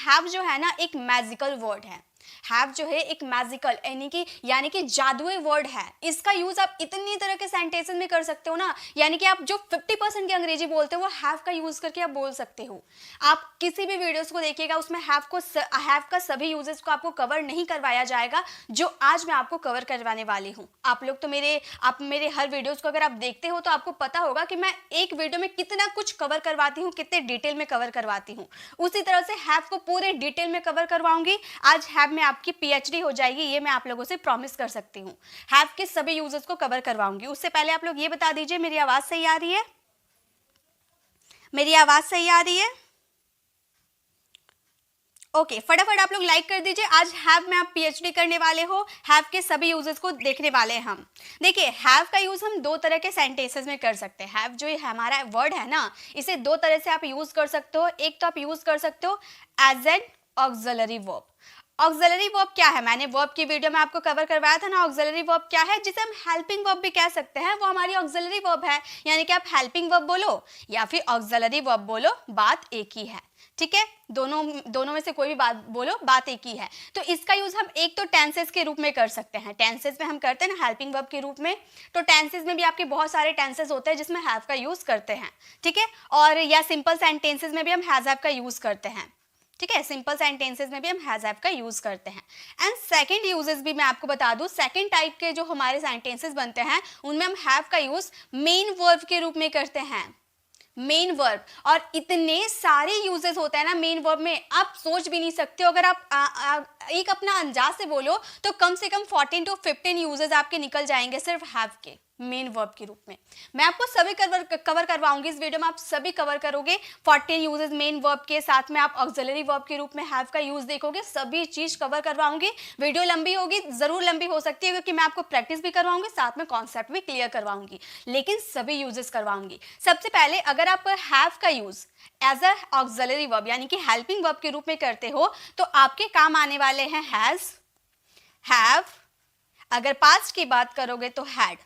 Have जो है ना एक मैजिकल वर्ड है। हैव जो है एक मैजिकल यानी कि जादुई वर्ड है। इसका यूज आप इतनी तरह के सेंटेंसेस में कर सकते हो ना, यानी कि आप जो 50% की अंग्रेजी बोलते हो वो हैव का यूज करके आप बोल सकते हो। आप किसी भी वीडियोस को देखिएगा, उसमें हैव का सभी यूजेस को आपको कवर नहीं करवाया जाएगा जो आज मैं आपको कवर करवाने वाली हूँ। आप लोग तो मेरे हर वीडियोस को अगर आप देखते हो तो आपको पता होगा कि मैं एक वीडियो में कितना कुछ कवर करवाती हूँ, कितने डिटेल में कवर करवाती हूँ। उसी तरह से हैव को पूरे डिटेल में कवर करवाऊंगी। आज हैव में आपकी पीएचडी हो जाएगी, ये मैं आप लोगों से प्रॉमिस कर सकती हूँ। हैव के सभी यूजेस को कवर करवाऊंगी। उससे पहले आप लोग ये बता दीजिए, मेरी आवाज सही आ रही है? मेरी आवाज सही आ रही है? ओके, फटाफट आप लोग लाइक कर दीजिए। आज हैव में आप पीएचडी करने वाले हो, हैव के सभी यूजेस को देखने वाले हैं हम। देखिए, हैव का यूज हम दो तरह के सेंटेंसेस में कर सकते हैं। हैव जो हमारा वर्ड है ना, इसे दो तरह से आप यूज कर सकते हो। एक तो आप यूज कर सकते हो as an auxiliary verb. Auxiliary verb क्या है? मैंने वर्ब की वीडियो में आपको कवर करवाया था ना। ऑक्सिलरी वर्ब क्या है? जिसे हम हेल्पिंग वर्ब भी कह सकते हैं, वो हमारी ऑक्सिलरी वर्ब है। यानी कि आप हेल्पिंग वर्ब बोलो या फिर ऑक्सिलरी वर्ब बोलो, बात एक ही है। ठीक है, दोनों में से कोई भी बात बोलो, बात एक ही है। तो इसका यूज हम एक तो टेंसेस के रूप में कर सकते हैं। टेंसेस में हम करते हैं ना हेल्पिंग वर्ब के रूप में, तो टेंसेस में भी आपके बहुत सारे टेंसेस होते हैं जिसमें हैव का यूज करते हैं। ठीक है, और या सिंपल सेंटेंसेस में भी हम हैव का यूज करते हैं। ठीक है, सिंपल सेंटेंसेस में भी हम हैव का यूज करते हैं। एंड सेकंड यूजेस भी मैं आपको बता दूं, सेकंड टाइप के जो हमारे सेंटेंसेस बनते हैं उनमें हम हैव का यूज मेन वर्ब के रूप में करते हैं। मेन वर्ब, और इतने सारे यूजेस होते हैं ना मेन वर्ब में, आप सोच भी नहीं सकते हो। अगर आप एक अपना अंदाज से बोलो तो कम से कम 14 to 15 यूजेस आपके निकल जाएंगे सिर्फ हैव के मेन वर्ब के रूप में। मैं आपको सभी कवर करवाऊंगी इस वीडियो में, आप सभी कवर करोगे 14 यूजेस मेन वर्ब के। साथ में आप ऑक्सिलरी वर्ब के रूप में हैव का यूज देखोगे, सभी चीज कवर करवाऊंगी। वीडियो लंबी होगी, जरूर लंबी हो सकती है, क्योंकि मैं आपको प्रैक्टिस भी करवाऊंगी, साथ में कॉन्सेप्ट भी क्लियर करवाऊंगी, लेकिन सभी यूजेस करवाऊंगी। सबसे पहले अगर आप हैव का use as a auxiliary verb यानी कि हेल्पिंग वर्ब के रूप में करते हो तो आपके काम आने वाले हैं हैज, हैव। अगर पास्ट की बात करोगे तो हैड।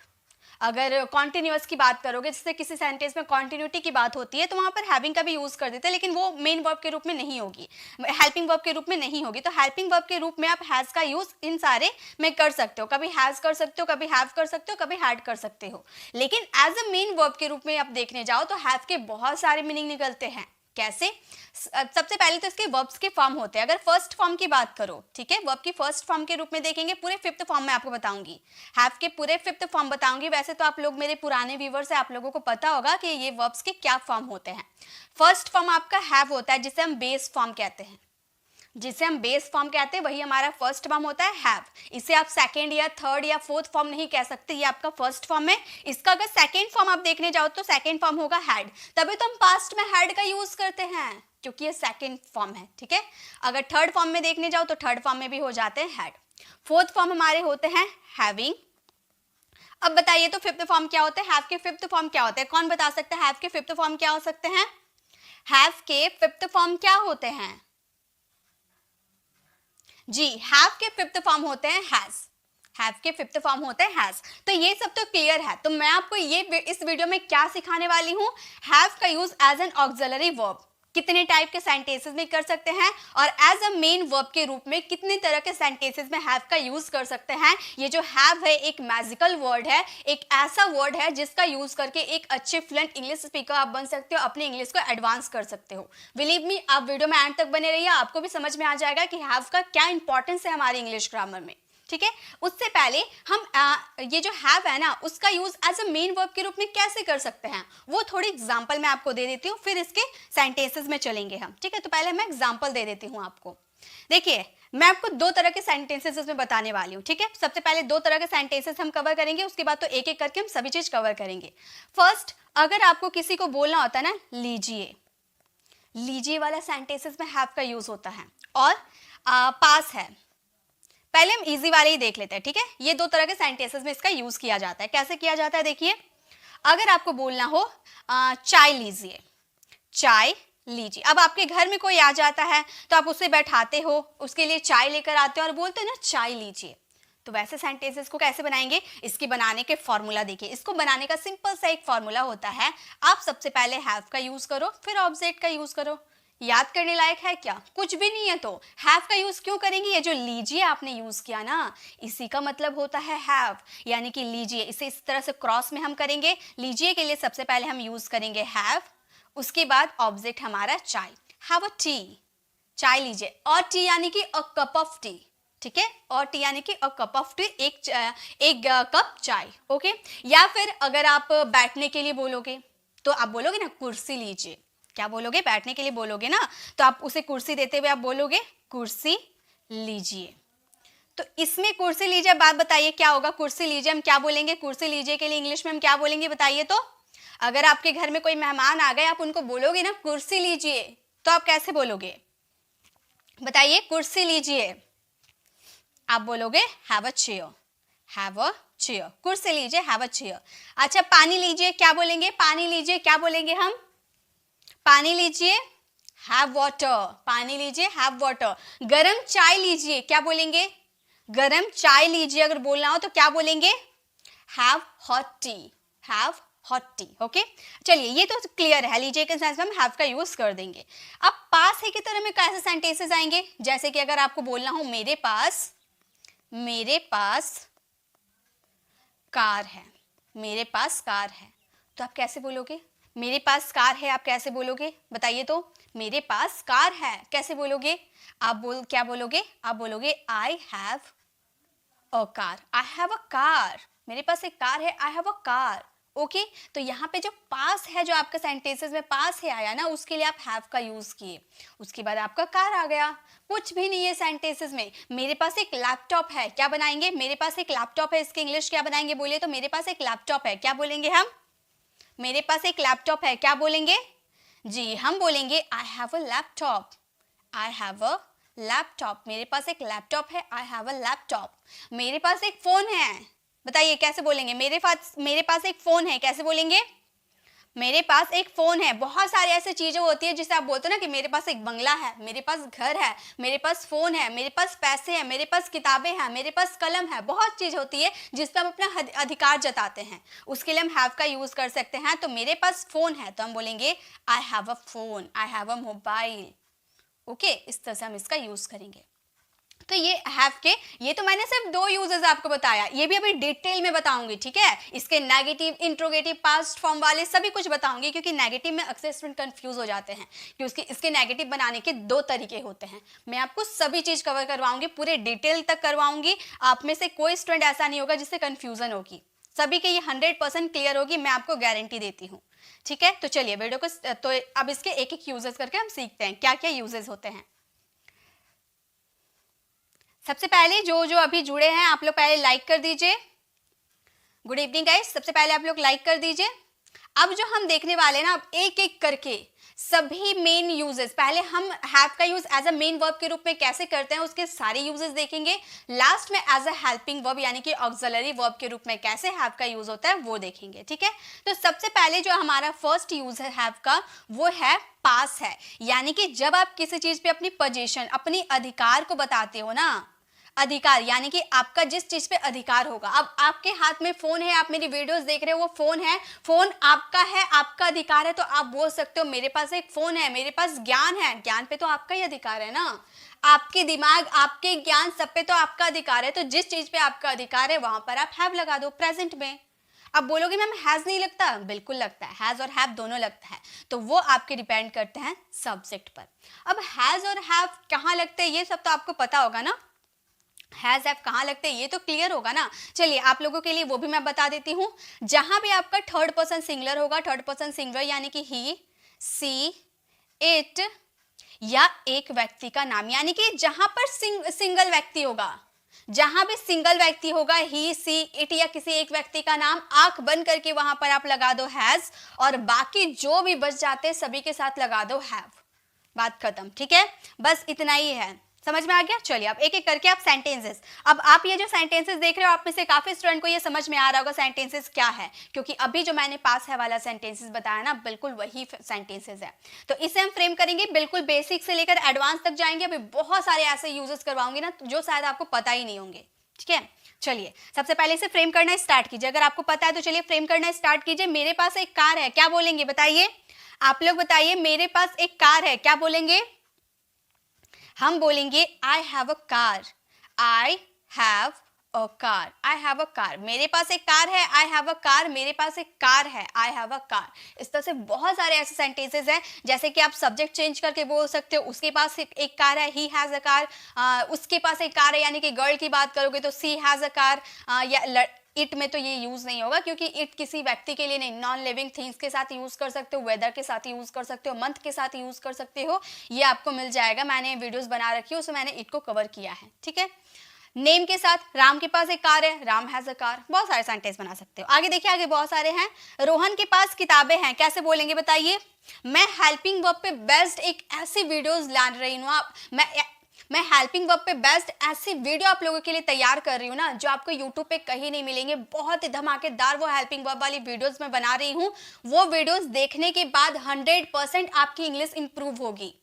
अगर कॉन्टिन्यूअस की बात करोगे, जैसे किसी सेंटेंस में कॉन्टिन्यूटी की बात होती है तो वहां पर हैविंग का भी यूज कर देते हैं, लेकिन वो मेन वर्ब के रूप में नहीं होगी, हेल्पिंग वर्ब के रूप में नहीं होगी। तो हेल्पिंग वर्ब के रूप में आप हैज का यूज इन सारे में कर सकते हो। कभी हैज कर सकते हो, कभी हैव कर सकते हो, कभी हैड कर सकते हो। लेकिन एज अ मेन वर्ब के रूप में आप देखने जाओ तो हैव के बहुत सारे मीनिंग निकलते हैं। कैसे? सबसे पहले तो इसके वर्ब्स के फॉर्म होते हैं। अगर फर्स्ट फॉर्म की बात करो, ठीक है, वर्ब की फर्स्ट फॉर्म के रूप में देखेंगे, पूरे फिफ्थ फॉर्म में आपको बताऊंगी, हैव के पूरे फिफ्थ फॉर्म बताऊंगी। वैसे तो आप लोग मेरे पुराने व्यूअर्स हैं, आप लोगों को पता होगा कि ये वर्ब्स के क्या फॉर्म होते हैं। फर्स्ट फॉर्म आपका हैव होता है, जिसे हम बेस फॉर्म कहते हैं। जिसे हम बेस फॉर्म कहते हैं वही हमारा फर्स्ट फॉर्म होता है हैव। इसे आप सेकंड या थर्ड या फोर्थ फॉर्म नहीं कह सकते, ये आपका फर्स्ट फॉर्म है। इसका अगर सेकंड फॉर्म आप देखने जाओ तो सेकंड फॉर्म होगा हैड। तभी तो हम पास्ट में हैड का यूज करते हैं, क्योंकि ये सेकंड फॉर्म है। ठीक है, अगर थर्ड फॉर्म में देखने जाओ तो थर्ड फॉर्म में भी हो जाते हैं हैड। फोर्थ फॉर्म हमारे होते हैं हैविंग। अब बताइए तो फिफ्थ फॉर्म क्या होते हैं? हैव के फिफ्थ फॉर्म क्या होते हैं? कौन बता सकते हैं हैव के फिफ्थ फॉर्म क्या हो सकते हैं? हैव के फिफ्थ फॉर्म क्या होते हैं? जी, हैव के फिफ्थ फॉर्म होते हैं हैज। हैव के फिफ्थ फॉर्म होते हैं हैज। तो ये सब तो क्लियर है। तो मैं आपको ये इस वीडियो में क्या सिखाने वाली हूं? हैव का use as an auxiliary verb कितने टाइप के सेंटेंसेस में कर सकते हैं, और एज अ मेन वर्ब के रूप में कितने तरह के सेंटेंसेस में हैव का यूज कर सकते हैं। ये जो हैव है एक मैजिकल वर्ड है, एक ऐसा वर्ड है जिसका यूज करके एक अच्छे फ्लुएंट इंग्लिश स्पीकर आप बन सकते हो, अपने इंग्लिश को एडवांस कर सकते हो। बिलीव मी, आप वीडियो में एंड तक बने रहिए, आपको भी समझ में आ जाएगा कि हैव का क्या इंपॉर्टेंस है हमारी इंग्लिश ग्रामर में। ठीक है, उससे पहले हम ये जो हैव है ना, उसका use as a main verb के रूप में कैसे कर सकते हैं, वो थोड़ी एग्जांपल मैं आपको दे देती हूँ, फिर इसके सेंटेंसेस में चलेंगे हम। ठीक है, तो पहले मैं एग्जांपल दे देती हूँ आपको। देखिए, मैं आपको दो तरह के सेंटेंसेस इसमें बताने वाली हूँ। ठीक है, सबसे पहले दो तरह के सेंटेंसेस हम कवर करेंगे, उसके बाद तो एक एक करके हम सभी चीज कवर करेंगे। फर्स्ट, अगर आपको किसी को बोलना होता है ना लीजिए, लीजिए वाला सेंटेंसेस में हैव का यूज होता है। और पास है, पहले हम इजी वाले ही देख लेते हैं। ठीक है, ये दो तरह के सेंटेंसेस में इसका यूज किया जाता है। कैसे किया जाता है देखिए, अगर आपको बोलना हो चाय लीजिए, चाय लीजिए। अब आपके घर में कोई आ जाता है तो आप उसे बैठाते हो, उसके लिए चाय लेकर आते हो और बोलते हो ना चाय लीजिए। तो वैसे सेंटेंसेस को कैसे बनाएंगे, इसके बनाने के फॉर्मूला देखिए। इसको बनाने का सिंपल सा एक फॉर्मूला होता है, आप सबसे पहले हैव का यूज करो, फिर ऑब्जेक्ट का यूज करो। याद करने लायक है क्या? कुछ भी नहीं है। तो हैव का यूज क्यों करेंगे? ये जो लीजिए आपने यूज किया ना, इसी का मतलब होता है हैव, यानी कि लीजिए। इसे इस तरह से क्रॉस में हम करेंगे। लीजिए के लिए सबसे पहले हम यूज करेंगे हैव, उसके बाद ऑब्जेक्ट हमारा चाय, हैव अ टी, चाय लीजिए। और टी यानी कि अ कप ऑफ टी, ठीक है, और टी यानी कि अ कप ऑफ टी, एक कप चाय, ओके। या फिर अगर आप बैठने के लिए बोलोगे तो आप बोलोगे ना कुर्सी लीजिए। क्या बोलोगे? बैठने के लिए बोलोगे ना, तो आप उसे कुर्सी देते हुए आप बोलोगे कुर्सी लीजिए। तो इसमें कुर्सी लीजिए, बात बताइए क्या होगा? कुर्सी लीजिए हम क्या बोलेंगे? कुर्सी लीजिए के लिए इंग्लिश में हम क्या बोलेंगे बताइए तो? अगर आपके घर में कोई मेहमान आ गए, आप उनको बोलोगे ना कुर्सी लीजिए, तो आप कैसे बोलोगे बताइए? कुर्सी लीजिए, आप बोलोगे have a chair, have a chair. कुर्सी लीजिए, हैव अ चेयर। अच्छा, पानी लीजिए क्या बोलेंगे? पानी लीजिए क्या बोलेंगे हम? पानी लीजिए, हैव वाटर, पानी लीजिए, हैव वाटर। गरम चाय लीजिए क्या बोलेंगे? गरम चाय लीजिए अगर बोलना हो तो क्या बोलेंगे? Have hot T, have hot T, okay. चलिए ये तो क्लियर है, लीजिए के सेंस में हम हैव का यूज कर देंगे। अब पास है की तरह में कैसे सेंटेंसेस आएंगे? जैसे कि अगर आपको बोलना हो मेरे पास कार है, मेरे पास कार है, तो आप कैसे बोलोगे? मेरे पास कार है आप कैसे बोलोगे बताइए तो? मेरे पास कार है कैसे बोलोगे? क्या बोलोगे? आप बोलोगे I have a car, I have a car, मेरे पास एक कार है, I have a car, okay. तो यहाँ पे जो पास है, जो आपका सेंटेंसेस में पास है आया ना, उसके लिए आप हैव का यूज किए, उसके बाद आपका कार आ गया। कुछ भी नहीं है सेंटेंसेस में। मेरे पास एक लैपटॉप है, क्या बनाएंगे? मेरे पास एक लैपटॉप है, इसके इंग्लिश क्या बनाएंगे बोलिए तो? मेरे पास एक लैपटॉप है, क्या बोलेंगे हम? मेरे पास एक लैपटॉप है, क्या बोलेंगे? जी, हम बोलेंगे I have a laptop, I have a laptop, मेरे पास एक लैपटॉप है, आई हैव अ लैपटॉप। मेरे पास एक फोन है, बताइए कैसे बोलेंगे? मेरे पास एक फोन है, कैसे बोलेंगे? मेरे पास एक फोन है। बहुत सारी ऐसी चीजें होती है जिसे आप बोलते हो ना कि मेरे पास एक बंगला है, मेरे पास घर है, मेरे पास फोन है, मेरे पास पैसे हैं, मेरे पास किताबें हैं, मेरे पास कलम है। बहुत चीज होती है जिस पर हम अपना अधिकार जताते हैं, उसके लिए हम हैव का यूज कर सकते हैं। तो मेरे पास फोन है तो हम बोलेंगे I have a phone, I have a mobile, okay. इस तरह से हम इसका यूज करेंगे। तो ये हैव के, ये तो मैंने सिर्फ 2 यूजेस आपको बताया, ये भी अभी डिटेल में बताऊंगी, ठीक है। इसके नेगेटिव, इंट्रोगेटिव, पास्ट फॉर्म वाले सभी कुछ बताऊंगी, क्योंकि नेगेटिव में अक्सर स्टूडेंट कंफ्यूज हो जाते हैं कि इसके नेगेटिव बनाने के 2 तरीके होते हैं। मैं आपको सभी चीज कवर करवाऊंगी, पूरे डिटेल तक करवाऊंगी। आप में से कोई स्टूडेंट ऐसा नहीं होगा जिससे कंफ्यूजन होगी, सभी के ये 100% क्लियर होगी, मैं आपको गारंटी देती हूँ, ठीक है। तो चलिए वीडियो को, तो अब इसके एक एक यूजेस करके हम सीखते हैं क्या क्या यूजेस होते हैं। सबसे पहले जो अभी जुड़े हैं आप लोग पहले लाइक कर दीजिए। गुड इवनिंग गाइस, सबसे पहले आप लोग लाइक कर दीजिए। अब जो हम देखने वाले हैं ना, अब एक एक करके सभी मेन यूजेस, पहले हम हैव का use as a main verb के रूप में कैसे करते हैं उसके सारे यूजेस देखेंगे। लास्ट में एज अ हेल्पिंग वर्ब यानी कि ऑक्सिलरी वर्ब के रूप में कैसे हैव का यूज होता है वो देखेंगे, ठीक है। तो सबसे पहले जो हमारा फर्स्ट यूज है हैव का, वो है पास है। यानी कि जब आप किसी चीज पे अपनी पोजीशन, अपनी अधिकार को बताते हो ना, अधिकार यानी कि आपका जिस चीज पे अधिकार होगा। अब आपके हाथ में फोन है, आप मेरी वीडियोस देख रहे हो, वो फोन है, फोन आपका है, आपका अधिकार है, तो आप बोल सकते हो मेरे पास एक फोन है। मेरे पास ज्ञान है, ज्ञान पे तो आपका ही अधिकार है ना, आपके दिमाग, आपके ज्ञान, सब पे तो आपका अधिकार है। तो जिस चीज पे आपका अधिकार है वहां पर आप हैव लगा दो प्रेजेंट में। अब बोलोगे मैम हैज नहीं लगता? बिल्कुल लगता है, हैज और हैव दोनों लगता है, तो वो आपके डिपेंड करते हैं सब्जेक्ट पर। अब हैज और हैव कहाँ लगते हैं ये सब तो आपको पता होगा ना, हैज हैव कहाँ लगते हैं ये तो क्लियर होगा ना। चलिए आप लोगों के लिए वो भी मैं बता देती हूँ। जहां भी आपका थर्ड पर्सन सिंगुलर होगा, थर्ड पर्सन सिंगुलर यानी कि ही, सी, इट या एक व्यक्ति का नाम, यानी कि जहां पर सिंगल व्यक्ति होगा, जहां भी सिंगल व्यक्ति होगा, ही, सी, इट या किसी एक व्यक्ति का नाम, आंख बंद करके वहां पर आप लगा दो हैज, और बाकी जो भी बच जाते हैं सभी के साथ लगा दो हैव। बात खत्म, ठीक है। बस इतना ही है, समझ में आ गया। चलिए अब एक एक करके आप सेंटेंसेस, अब आप ये जो सेंटेंसेस देख रहे हो, आप में से काफी स्टूडेंट को ये समझ में आ रहा होगा सेंटेंसेस क्या है, क्योंकि अभी जो मैंने पास है वाला सेंटेंसेस बताया ना, बिल्कुल वही सेंटेंसेस है। तो इसे हम फ्रेम करेंगे, बिल्कुल बेसिक से लेकर एडवांस तक जाएंगे। अभी बहुत सारे ऐसे यूजेस करवाऊंगी ना जो शायद आपको पता ही नहीं होंगे, ठीक है। चलिए सबसे पहले इसे फ्रेम करना स्टार्ट कीजिए, अगर आपको पता है तो चलिए फ्रेम करना स्टार्ट कीजिए। मेरे पास एक कार है, क्या बोलेंगे बताइए? आप लोग बताइए, मेरे पास एक कार है, क्या बोलेंगे? हम बोलेंगे I have a car, I have a car, I have a car. मेरे पास एक कार है, आई हैव अ कार, मेरे पास एक कार है, आई हैव अ कार। इस तरह से बहुत सारे ऐसे सेंटेंसेस हैं, जैसे कि आप सब्जेक्ट चेंज करके बोल सकते हो, उसके पास एक कार है, ही हैज अ कार, उसके पास एक कार है, यानी कि गर्ल की बात करोगे तो सी हैज अ कार, या इट में तो ये यूज नहीं होगा, क्योंकि इट किसी व्यक्ति के लिए नहीं, नॉन लिविंग थिंग्स के साथ यूज कर सकते हो, वेदर के साथ यूज कर सकते हो, मंथ के साथ यूज कर सकते हो, ये आपको मिल जाएगा। मैंने वीडियोस बना रखी है, उसमें मैंने इट को कवर किया है, ठीक है। नेम के साथ, राम के पास एक कार है, राम हैज अ कार, बहुत सारे सेंटेंस बना सकते हो। आगे देखिए, आगे बहुत सारे हैं। रोहन के पास किताबें हैं, कैसे बोलेंगे बताइए? मैं हेल्पिंग वर्ब पे बेस्ट एक ऐसी वीडियोस ला रही हूँ, मैं हेल्पिंग वर्ब पे बेस्ट ऐसी वीडियो आप लोगों के लिए तैयार कर रही हूँ ना, जो आपको यूट्यूब पे कहीं नहीं मिलेंगे। बहुत ही धमाकेदार वो हेल्पिंग वर्ब वाली वीडियोस मैं बना रही हूँ। वो वीडियोस देखने के बाद 100% आपकी इंग्लिश इंप्रूव होगी।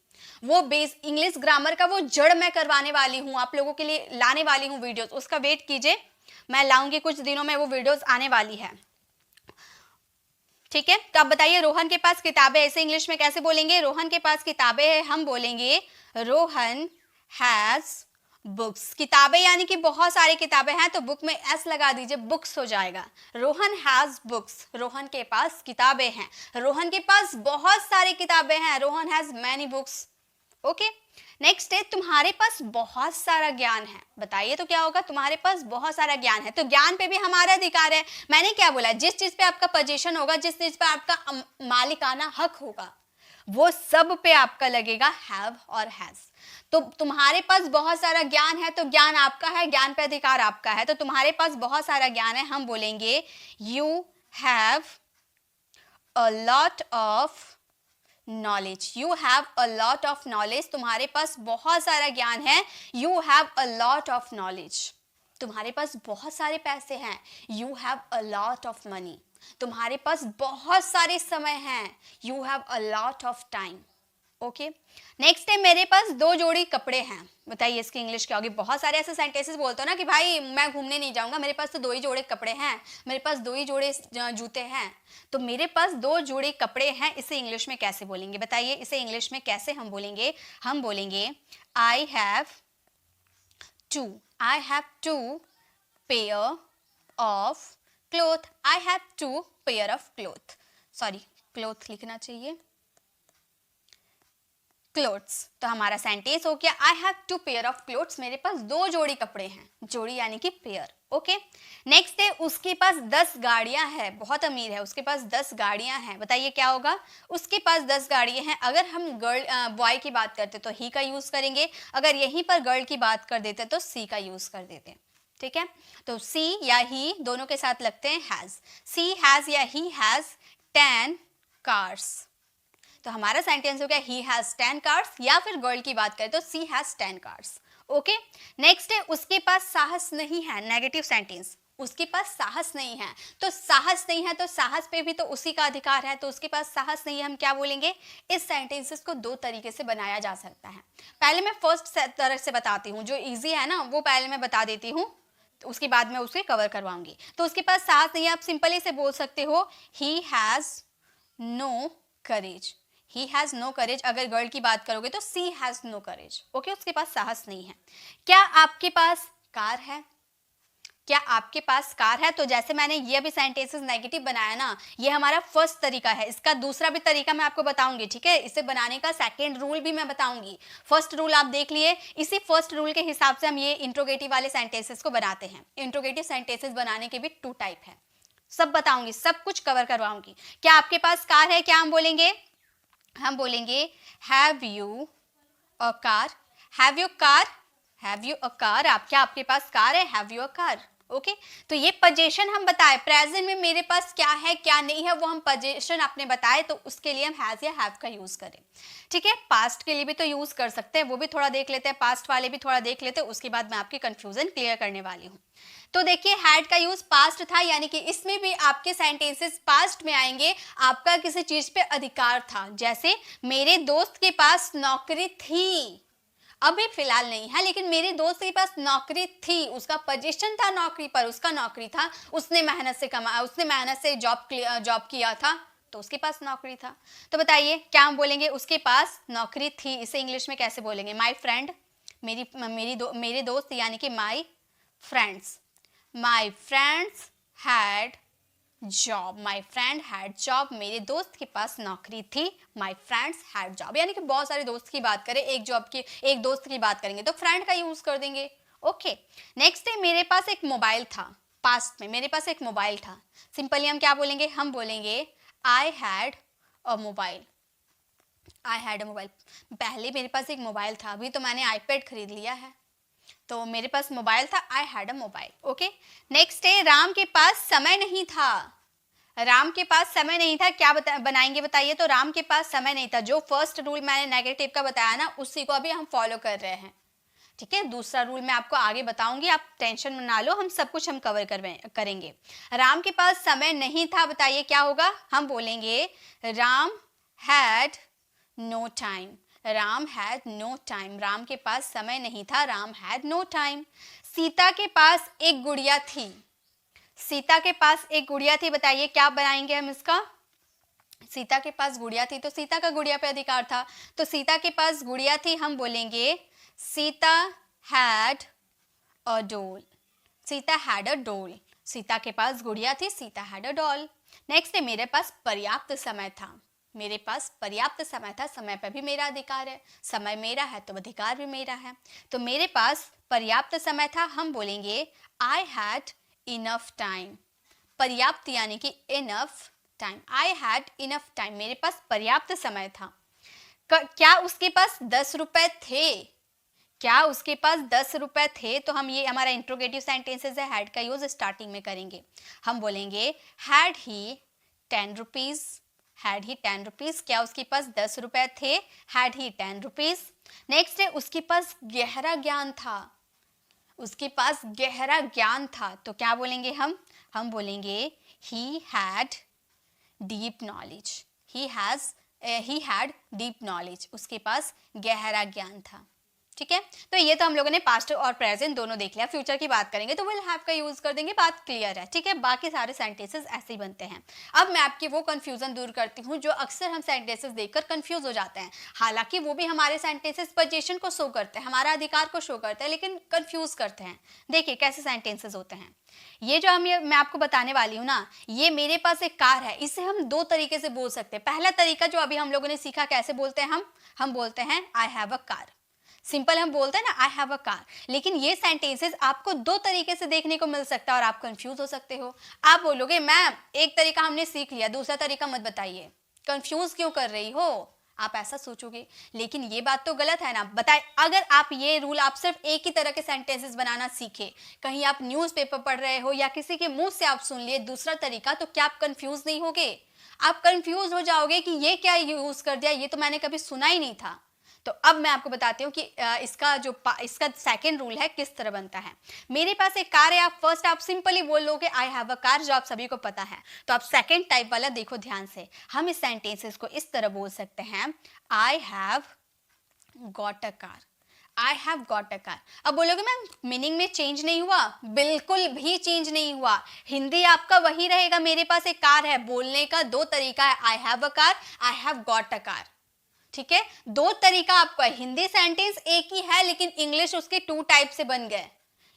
वो बेस इंग्लिश ग्रामर का वो जड़ मैं करवाने वाली हूँ, आप लोगों के लिए लाने वाली हूँ वीडियोस, उसका वेट कीजिए, मैं लाऊंगी कुछ दिनों में, वो वीडियोस आने वाली है, ठीक है। तो आप बताइए, रोहन के पास किताबें, ऐसे इंग्लिश में कैसे बोलेंगे? रोहन के पास किताबें हैं, हम बोलेंगे रोहन हैज बुक्स। किताबें यानी कि बहुत सारी किताबें हैं, तो बुक में एस लगा दीजिए, बुक्स हो जाएगा। रोहन हैज बुक्स, रोहन के पास किताबें हैं, रोहन के पास बहुत सारी किताबें हैं, Rohan has many books. Okay, next है, तुम्हारे पास बहुत सारा ज्ञान है। बताइए तो क्या होगा? तुम्हारे पास बहुत सारा ज्ञान है, तो ज्ञान पे भी हमारा अधिकार है। मैंने क्या बोला? जिस चीज पे आपका पोजीशन होगा, जिस चीज पे आपका मालिकाना हक होगा, वो सब पे आपका लगेगा हैव और हैज। तो तुम्हारे पास बहुत सारा ज्ञान है, तो ज्ञान आपका है, ज्ञान पे अधिकार आपका है, तो तुम्हारे पास बहुत सारा ज्ञान है, हम बोलेंगे you have a lot of knowledge. You have a lot of knowledge, तुम्हारे पास बहुत सारा ज्ञान है, you have a lot of knowledge. तुम्हारे पास बहुत सारे पैसे हैं, you have a lot of money. तुम्हारे पास बहुत सारे समय हैं, you have a lot of time. Okay, next है, मेरे पास 2 जोड़ी कपड़े हैं। बताइए इसकी इंग्लिश क्या होगी? बहुत सारे ऐसे सेंटेंसेस बोलते हो ना कि भाई मैं घूमने नहीं जाऊंगा, मेरे पास तो 2 ही जोड़े कपड़े हैं, मेरे पास 2 ही जोड़े जूते हैं। तो मेरे पास 2 जोड़े कपड़े हैं, इसे इंग्लिश में कैसे बोलेंगे? बताइए, इसे इंग्लिश में कैसे हम बोलेंगे? हम बोलेंगे I have two pair of cloth. I have 2 pair of cloth, sorry cloth लिखना चाहिए, क्लोथ्स। तो हमारा सेंटेंस हो गया I have 2 pair of clothes, मेरे पास 2 जोड़ी कपड़े हैं, जोड़ी यानी कि पेयर। ओके, नेक्स्ट है, उसके पास 10 गाड़ियां हैं, बहुत अमीर है, उसके पास 10 गाड़ियां हैं। बताइए क्या होगा? उसके पास 10 गाड़ियां हैं। अगर हम बॉय की बात करते तो ही का यूज करेंगे, अगर यहीं पर गर्ल की बात कर देते तो सी का यूज कर देते, ठीक है। तो सी या ही दोनों के साथ लगते हैं हैज। सी हैज या ही हैज 10 कार्स। तो हमारा सेंटेंस हो गया ही हैज 10 कार्स, या फिर गर्ल की बात करें तो she has 10 cars. Okay, next है, उसके पास साहस नहीं है। नेगेटिव सेंटेंस, उसके पास साहस नहीं है। तो साहस नहीं है, तो साहस पे भी तो उसी का अधिकार है, तो उसके पास साहस नहीं है, हम क्या बोलेंगे? इस सेंटेंसेस को 2 तरीके से बनाया जा सकता है। पहले मैं फर्स्ट तरह से बताती हूँ, जो इजी है ना वो पहले मैं बता देती हूँ, तो उसके बाद मैं उसे कवर करवाऊंगी। तो उसके पास साहस नहीं है, आप सिंपली से बोल सकते हो he has no courage. He has no courage. अगर गर्ल की बात करोगे तो she has no courage. Okay, उसके पास साहस नहीं है। क्या आपके पास कार है? क्या आपके पास कार है? तो जैसे मैंने ये भी सेंटेंसेस नेगेटिव बनाया ना, ये हमारा फर्स्ट तरीका है। इसका दूसरा भी तरीका मैं आपको बताऊंगी, ठीक है। इसे बनाने का सेकंड रूल भी मैं बताऊंगी। फर्स्ट रूल आप देख लिए, इसी फर्स्ट रूल के हिसाब से हम ये इंट्रोगेटिव वाले सेंटेंसेस को बनाते हैं। इंट्रोगेटिव सेंटेंसेस बनाने के भी 2 टाइप है, सब बताऊंगी, सब कुछ कवर करवाऊंगी। क्या आपके पास कार है? क्या हम बोलेंगे? हम बोलेंगे have you a car. Have you car? Have you a car? क्या आपके पास कार है? Have you a car? Okay, तो ये पोजीशन हम बताए, प्रेजेंट में मेरे पास क्या है क्या नहीं है वो हम पोजीशन आपने बताए, तो उसके लिए हम हैज या हैव का यूज करें, ठीक है। पास्ट के लिए भी तो यूज कर सकते हैं, वो भी थोड़ा देख लेते हैं, पास्ट वाले भी थोड़ा देख लेते हैं, उसके बाद मैं आपकी कंफ्यूजन क्लियर करने वाली हूँ। तो देखिए, हैड का यूज पास्ट था, यानी कि इसमें भी आपके सेंटेंसेस पास्ट में आएंगे। आपका किसी चीज पे अधिकार था, जैसे मेरे दोस्त के पास नौकरी थी, अभी फिलहाल नहीं है, लेकिन मेरे दोस्त के पास नौकरी थी, उसका पोजीशन था नौकरी पर, उसका नौकरी था, उसने मेहनत से कमाया, उसने मेहनत से जॉब किया था, तो उसके पास नौकरी था। तो बताइए क्या हम बोलेंगे उसके पास नौकरी थी, इसे इंग्लिश में कैसे बोलेंगे? माई फ्रेंड, मेरे दोस्त यानी कि my friends. My friends had job, my friend had job, मेरे दोस्त के पास नौकरी थी। माई फ्रेंड्स हैड जॉब, यानी कि बहुत सारे दोस्त की बात करें, एक जॉब की, एक दोस्त की बात करेंगे तो फ्रेंड का यूज कर देंगे। ओके, नेक्स्ट है मेरे पास एक मोबाइल था। पास्ट में मेरे पास एक मोबाइल था, सिंपली हम क्या बोलेंगे? हम बोलेंगे I had a mobile. I had a mobile, पहले मेरे पास एक मोबाइल था, अभी तो मैंने आईपैड खरीद लिया है, तो मेरे पास मोबाइल था, I had a mobile. Okay, next है राम के पास समय नहीं था। राम के पास समय नहीं था, क्या बनाएंगे बताइए? तो राम के पास समय नहीं था, जो फर्स्ट रूल मैंने नेगेटिव का बताया ना, उसी को अभी हम फॉलो कर रहे हैं। ठीक है, दूसरा रूल मैं आपको आगे बताऊंगी, आप टेंशन में ना लो, हम सब कुछ हम कवर करेंगे। राम के पास समय नहीं था, बताइए क्या होगा? हम बोलेंगे Ram had no time. Ram had no time, Ram के पास समय नहीं था, Ram had no time. Sita के पास एक गुड़िया थी। सीता के पास एक गुड़िया थी, बताइए क्या बनाएंगे हम इसका? सीता के पास गुड़िया थी, तो सीता का गुड़िया पे अधिकार था, तो सीता के पास गुड़िया थी, हम बोलेंगे Sita had a doll. Sita had a doll, Sita के पास गुड़िया थी, Sita had a doll. Next है मेरे पास पर्याप्त समय था। मेरे पास पर्याप्त समय था, समय पर भी मेरा अधिकार है, समय मेरा है तो अधिकार भी मेरा है, तो मेरे पास पर्याप्त समय था, हम बोलेंगे आई हैड इनफ टाइम। पर्याप्त यानी कि enough time, I had enough time, मेरे पास पर्याप्त समय था। क्या उसके पास 10 रुपए थे? क्या उसके पास 10 रुपए थे? तो हम, ये हमारा इंट्रोगेटिव सेंटेंसेस है, हैड का यूज स्टार्टिंग में करेंगे। हम बोलेंगे had he 10 rupees. Had he 10 rupees, क्या उसके पास 10 रुपए थे? Had he 10 rupees. नेक्स्ट है उसके पास गहरा ज्ञान था। उसके पास गहरा ज्ञान था, तो क्या बोलेंगे हम बोलेंगे he had deep knowledge. He had deep knowledge, उसके पास गहरा ज्ञान था। ठीक है, तो ये तो हम लोगों ने पास्ट और प्रेजेंट दोनों देख लिया। फ्यूचर की बात करेंगे तो विल हैव का यूज कर देंगे, बात क्लियर है। ठीक है, बाकी सारे सेंटेंसेस ऐसे ही बनते हैं। अब मैं आपकी वो कंफ्यूजन दूर करती हूँ जो अक्सर हम सेंटेंसेस देखकर कंफ्यूज हो जाते हैं। हालांकि वो भी हमारे सेंटेंसेस पोजीशन को शो करते हैं, हमारा अधिकार को शो करते हैं, लेकिन कंफ्यूज करते हैं। देखिए कैसे सेंटेंसेस होते हैं। ये जो मैं आपको बताने वाली हूँ ना, ये मेरे पास एक कार है, इसे हम दो तरीके से बोल सकते हैं। पहला तरीका जो अभी हम लोगों ने सीखा, कैसे बोलते हैं हम बोलते हैं आई हैव अ कार। सिंपल हम बोलते हैं ना आई हैव अ कार, लेकिन ये सेंटेंसेस आपको दो तरीके से देखने को मिल सकता है और आप कंफ्यूज हो सकते हो। आप बोलोगे मैम एक तरीका हमने सीख लिया, दूसरा तरीका मत बताइए, कंफ्यूज क्यों कर रही हो, आप ऐसा सोचोगे। लेकिन ये बात तो गलत है ना, बताए। अगर आप ये रूल, आप सिर्फ एक ही तरह के सेंटेंसेस बनाना सीखे, कहीं आप न्यूज़पेपर पढ़ रहे हो या किसी के मुंह से आप सुन लिए दूसरा तरीका, तो क्या आप कंफ्यूज नहीं होगे? आप कंफ्यूज हो जाओगे कि ये क्या यूज कर दिया, ये तो मैंने कभी सुना ही नहीं था। तो अब मैं आपको बताती हूँ कि इसका सेकंड रूल है किस तरह बनता है। मेरे पास एक कार है, आप फर्स्ट आप सिंपली बोल लोगे आई हैव अ कार, जो आप सभी को पता है। तो आप सेकंड टाइप वाला देखो ध्यान से, हम इस सेंटेंसेस को इस तरह बोल सकते हैं I have got a car. I have got a car. अब बोलोगे मैम मीनिंग में चेंज नहीं हुआ? बिल्कुल भी चेंज नहीं हुआ, हिंदी आपका वही रहेगा। मेरे पास एक कार है, बोलने का दो तरीका है, I have a car, I have got a car. ठीक है, दो तरीका आपका, हिंदी सेंटेंस एक ही है लेकिन इंग्लिश उसके 2 टाइप से बन गए।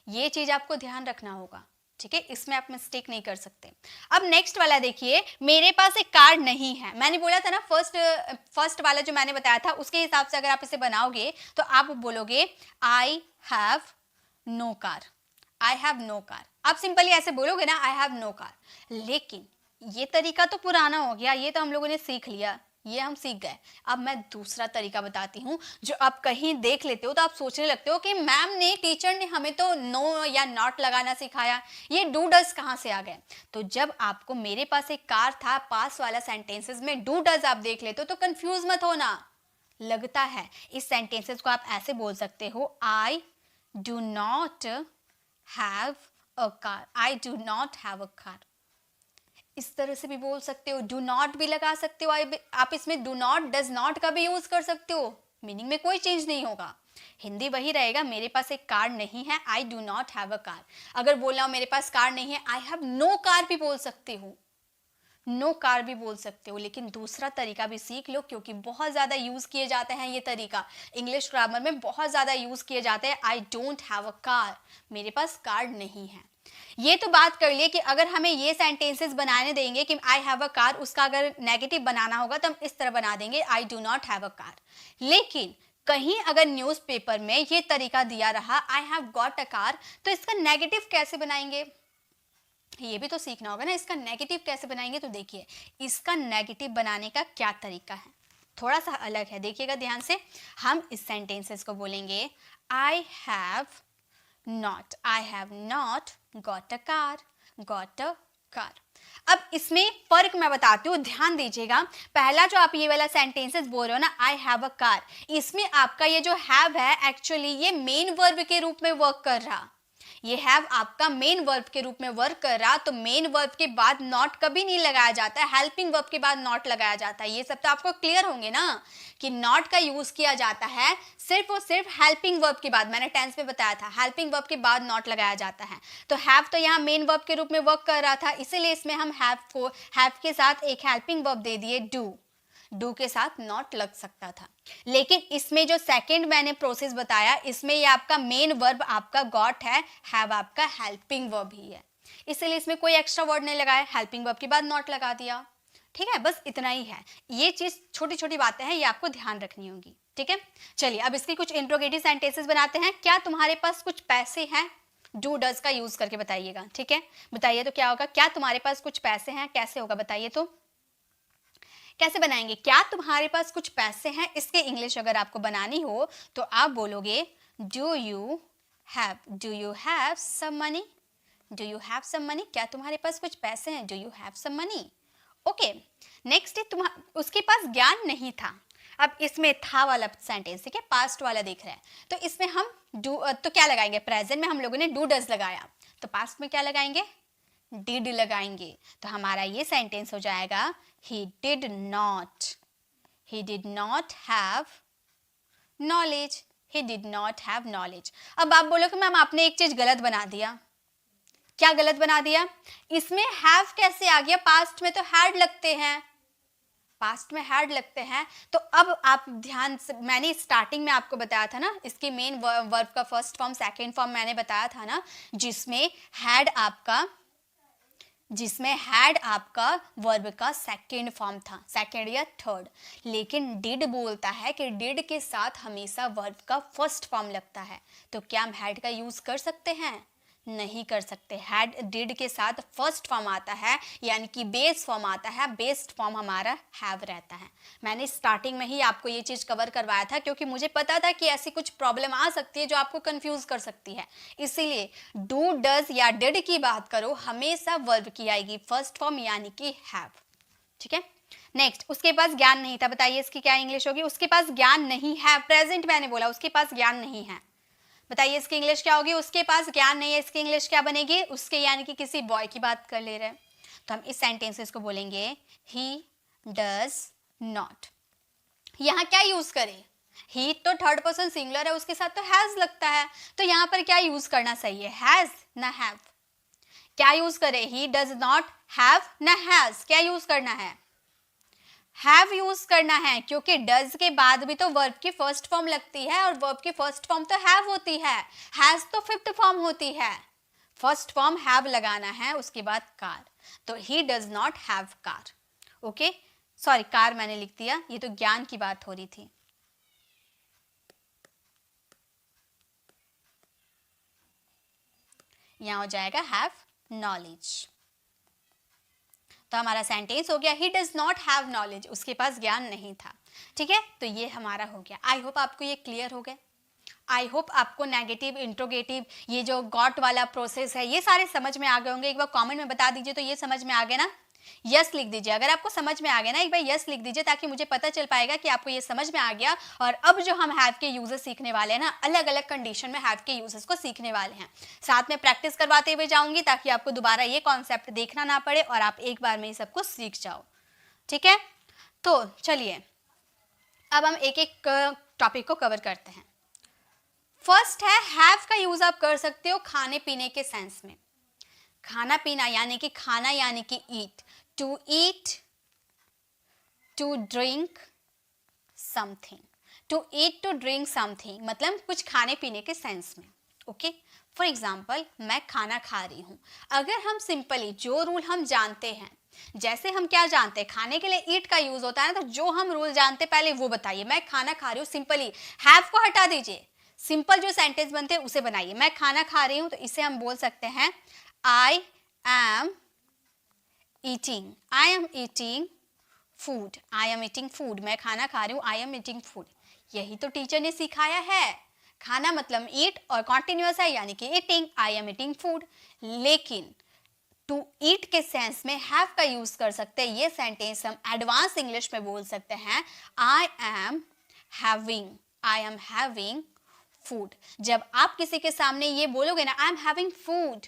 ये चीज आपको ध्यान रखना होगा। ठीक है, इसमें आप मिस्टेक नहीं कर सकते। अब नेक्स्ट वाला देखिए, मेरे पास एक कार नहीं है। मैंने बोला था ना फर्स्ट वाला जो मैंने बताया था, उसके हिसाब से अगर आप इसे बनाओगे तो आप बोलोगे I have no car. I have no car, आप सिंपली ऐसे बोलोगे ना आई हैव नो कार। लेकिन ये तरीका तो पुराना हो गया, ये तो हम लोगों ने सीख लिया, ये हम सीख गए। अब मैं दूसरा तरीका बताती हूँ, जो आप कहीं देख लेते हो तो आप सोचने लगते हो कि मैम ने, टीचर ने हमें तो नो या नॉट लगाना सिखाया, ये डू डज कहाँ से आ गए? तो जब आपको मेरे पास एक कार था, पास वाला सेंटेंसेस में डू डज आप देख लेते हो तो कंफ्यूज मत होना। लगता है इस सेंटेंसेस को आप ऐसे बोल सकते हो I do not have a car. I do not have a car, इस तरह से भी बोल सकते हो। डू नॉट भी लगा सकते हो आप इसमें, डू नॉट डज नॉट का भी यूज कर सकते हो, मीनिंग में कोई चेंज नहीं होगा, हिंदी वही रहेगा। मेरे पास एक कार नहीं है, I do not have a car. अगर बोलना हो मेरे पास कार नहीं है, आई हैव नो कार भी बोल सकते हो। नो कार भी बोल सकते हो, लेकिन दूसरा तरीका भी सीख लो क्योंकि बहुत ज़्यादा यूज़ किए जाते हैं ये तरीका, इंग्लिश ग्रामर में बहुत ज़्यादा यूज़ किए जाते हैं। आई डोंट हैव अ कार, मेरे पास कार नहीं है। ये तो बात कर लिए कि अगर हमें ये सेंटेंसेस बनाने देंगे कि आई हैव अ कार, उसका अगर नेगेटिव बनाना होगा तो हम इस तरह बना देंगे I do not have a car. लेकिन कहीं अगर न्यूज़पेपर में ये तरीका दिया रहा I have got a car, तो इसका नेगेटिव कैसे बनाएंगे, ये भी तो सीखना होगा ना। इसका नेगेटिव कैसे बनाएंगे, तो देखिए इसका नेगेटिव बनाने का क्या तरीका है, थोड़ा सा अलग है, देखिएगा ध्यान से। हम इस सेंटेंसेस को बोलेंगे I have not got a car. अब इसमें फर्क मैं बताती हूँ, ध्यान दीजिएगा। पहला जो आप ये वाला सेंटेंसेस बोल रहे हो ना आई हैव अ कार, इसमें आपका ये जो हैव है एक्चुअली ये मेन वर्ब के रूप में वर्क कर रहा, ये हैव आपका मेन वर्ब के रूप में वर्क कर रहा, तो मेन वर्ब के बाद नॉट कभी नहीं लगाया जाता है, हेल्पिंग वर्ब के बाद नॉट लगाया जाता है। ये सब तो आपको क्लियर होंगे ना कि नॉट का यूज किया जाता है सिर्फ और सिर्फ हेल्पिंग वर्ब के बाद। मैंने टेंस में बताया था हेल्पिंग वर्ब के बाद नॉट लगाया जाता है। तो हैव तो यहाँ मेन वर्ब के रूप में वर्क कर रहा था, इसीलिए इसमें हम हैव के साथ एक हेल्पिंग वर्ब दे दिए डू के साथ नॉट लग सकता था। लेकिन इसमें जो सेकंड मैंने प्रोसेस बताया, इसमें ये आपका मेन वर्ब आपका गॉट है, हैव आपका हेल्पिंग वर्ब ही है, इसलिए इसमें कोई एक्स्ट्रा वर्ड नहीं लगाया, हेल्पिंग वर्ब के बाद नॉट लगा दिया। ठीक है, बस इतना ही है। ये चीज छोटी छोटी बातें हैं, ये आपको ध्यान रखनी होगी। ठीक है, चलिए अब इसकी कुछ इंट्रोगेटिव सेंटेंसेस बनाते हैं। क्या तुम्हारे पास कुछ पैसे हैं, डू डज का यूज करके बताइएगा। ठीक है, बताइए तो क्या होगा, क्या तुम्हारे पास कुछ पैसे हैं, कैसे होगा बताइए तो, कैसे बनाएंगे, क्या तुम्हारे पास कुछ पैसे हैं। इसके इंग्लिश अगर आपको बनानी हो तो आप बोलोगे do you have some money, do you have some money, क्या तुम्हारे पास कुछ पैसे हैं, do you have some money. Okay, next है उसके पास ज्ञान नहीं था। अब इसमें था वाला सेंटेंस, ठीक है, पास्ट वाला देख रहे हैं, तो इसमें हम डू तो क्या लगाएंगे, प्रेजेंट में हम लोगों ने डू डज लगाया, तो पास्ट में क्या लगाएंगे, डिड लगाएंगे। तो हमारा ये सेंटेंस हो जाएगा he did not have knowledge, he did not have knowledge। अब आप बोलो कि मैम आपने एक चीज गलत बना दिया, क्या गलत बना दिया, इसमें have कैसे आ गया, पास्ट में तो had लगते हैं, पास्ट में हैड लगते हैं। तो अब आप ध्यान से, मैंने स्टार्टिंग में आपको बताया था ना, इसकी मेन वर्ब का फर्स्ट फॉर्म सेकेंड फॉर्म मैंने बताया था ना, जिसमें हैड आपका वर्ब का सेकेंड फॉर्म था, सेकेंड या थर्ड। लेकिन डिड बोलता है कि डिड के साथ हमेशा वर्ब का फर्स्ट फॉर्म लगता है, तो क्या हम हैड का यूज कर सकते हैं, नहीं कर सकते। हैड डिड के साथ फर्स्ट फॉर्म आता है, यानी कि बेस फॉर्म आता है, बेस्ड फॉर्म हमारा हैव रहता है। मैंने स्टार्टिंग में ही आपको ये चीज कवर करवाया था, क्योंकि मुझे पता था कि ऐसी कुछ प्रॉब्लम आ सकती है जो आपको कंफ्यूज कर सकती है। इसीलिए डू डज या डिड की बात करो, हमेशा वर्ब की आएगी फर्स्ट फॉर्म, यानी कि हैव। ठीक है, नेक्स्ट, उसके पास ज्ञान नहीं था, बताइए इसकी क्या इंग्लिश होगी, उसके पास ज्ञान नहीं है, प्रेजेंट मैंने बोला, उसके पास ज्ञान नहीं है, बताइए इसकी इंग्लिश क्या होगी, उसके पास ज्ञान नहीं है, इसकी इंग्लिश क्या बनेगी, उसके यानी कि किसी बॉय की बात कर ले रहे हैं, तो हम इस सेंटेंसेस को बोलेंगे ही डज नॉट। यहाँ क्या यूज करें, ही तो थर्ड पर्सन सिंगुलर है, उसके साथ तो हैज लगता है, तो यहाँ पर क्या यूज करना सही है, हैज ना हैव, क्या यूज करें, ही डज नॉट हैव ना हैज, क्या यूज करना है, हैव यूज करना है, क्योंकि डज के बाद भी तो वर्ब की फर्स्ट फॉर्म लगती है, और वर्ब की फर्स्ट फॉर्म तो हैव होती है, हैज तो फिफ्थ फॉर्म होती है, फर्स्ट फॉर्म हैव लगाना है, उसके बाद कार, तो he does not have car. Okay, sorry car मैंने लिख दिया, ये तो ज्ञान की बात हो रही थी। यहां हो जाएगा हैव नॉलेज, तो हमारा सेंटेंस हो गया he does not have knowledge, उसके पास ज्ञान नहीं था। ठीक है, तो ये हमारा हो गया। आई होप आपको ये क्लियर हो गया, आई होप आपको नेगेटिव इंट्रोगेटिव ये जो गॉट वाला प्रोसेस है ये सारे समझ में आ गए होंगे। एक बार कमेंट में बता दीजिए तो ये समझ में आ गया ना, यस लिख दीजिए अगर आपको समझ में आ गया ना, एक बार यस लिख दीजिए ताकि मुझे पता चल पाएगा कि आपको ये समझ में आ गया। और अब जो हम हैव के यूजेस सीखने वाले हैं ना, अलग अलग कंडीशन में हैव के यूजेस को सीखने वाले हैं, साथ में प्रैक्टिस करवाते हुए जाऊंगी ताकि आपको दोबारा ये कॉन्सेप्ट देखना ना पड़े और आप एक बार में ये सब कुछ सीख जाओ। ठीक है, तो चलिए अब हम एक एक टॉपिक को कवर करते हैं। फर्स्ट है हैव का यूज आप कर सकते हो खाने पीने के सेंस में, खाना पीना यानी कि खाना यानी कि eat, to eat, to drink something. To eat, to drink something मतलब कुछ खाने पीने के सेंस में। ओके, फॉर एग्जाम्पल मैं खाना खा रही हूँ। अगर हम सिंपली जो रूल हम जानते हैं, जैसे हम क्या जानते हैं, खाने के लिए ईट का यूज होता है ना, तो जो हम रूल जानते हैं पहले वो बताइए। मैं खाना खा रही हूँ, सिंपली हैव को हटा दीजिए, सिंपल जो सेंटेंस बनते हैं उसे बनाइए। मैं खाना खा रही हूँ तो इसे हम बोल सकते हैं I am eating, I am eating food, I am eating food. मैं खाना खा रही हूँ, आई एम ईटिंग फूड। यही तो टीचर ने सिखाया है। खाना मतलब ईट और कॉन्टिन्यूअस है यानी कि eating, I am eating food. लेकिन टू ईट के सेंस में हैव का यूज कर सकते हैं। ये सेंटेंस हम एडवांस इंग्लिश में बोल सकते हैं I am having, I am having food. जब आप किसी के सामने ये बोलोगे ना आई एम हैविंग फूड,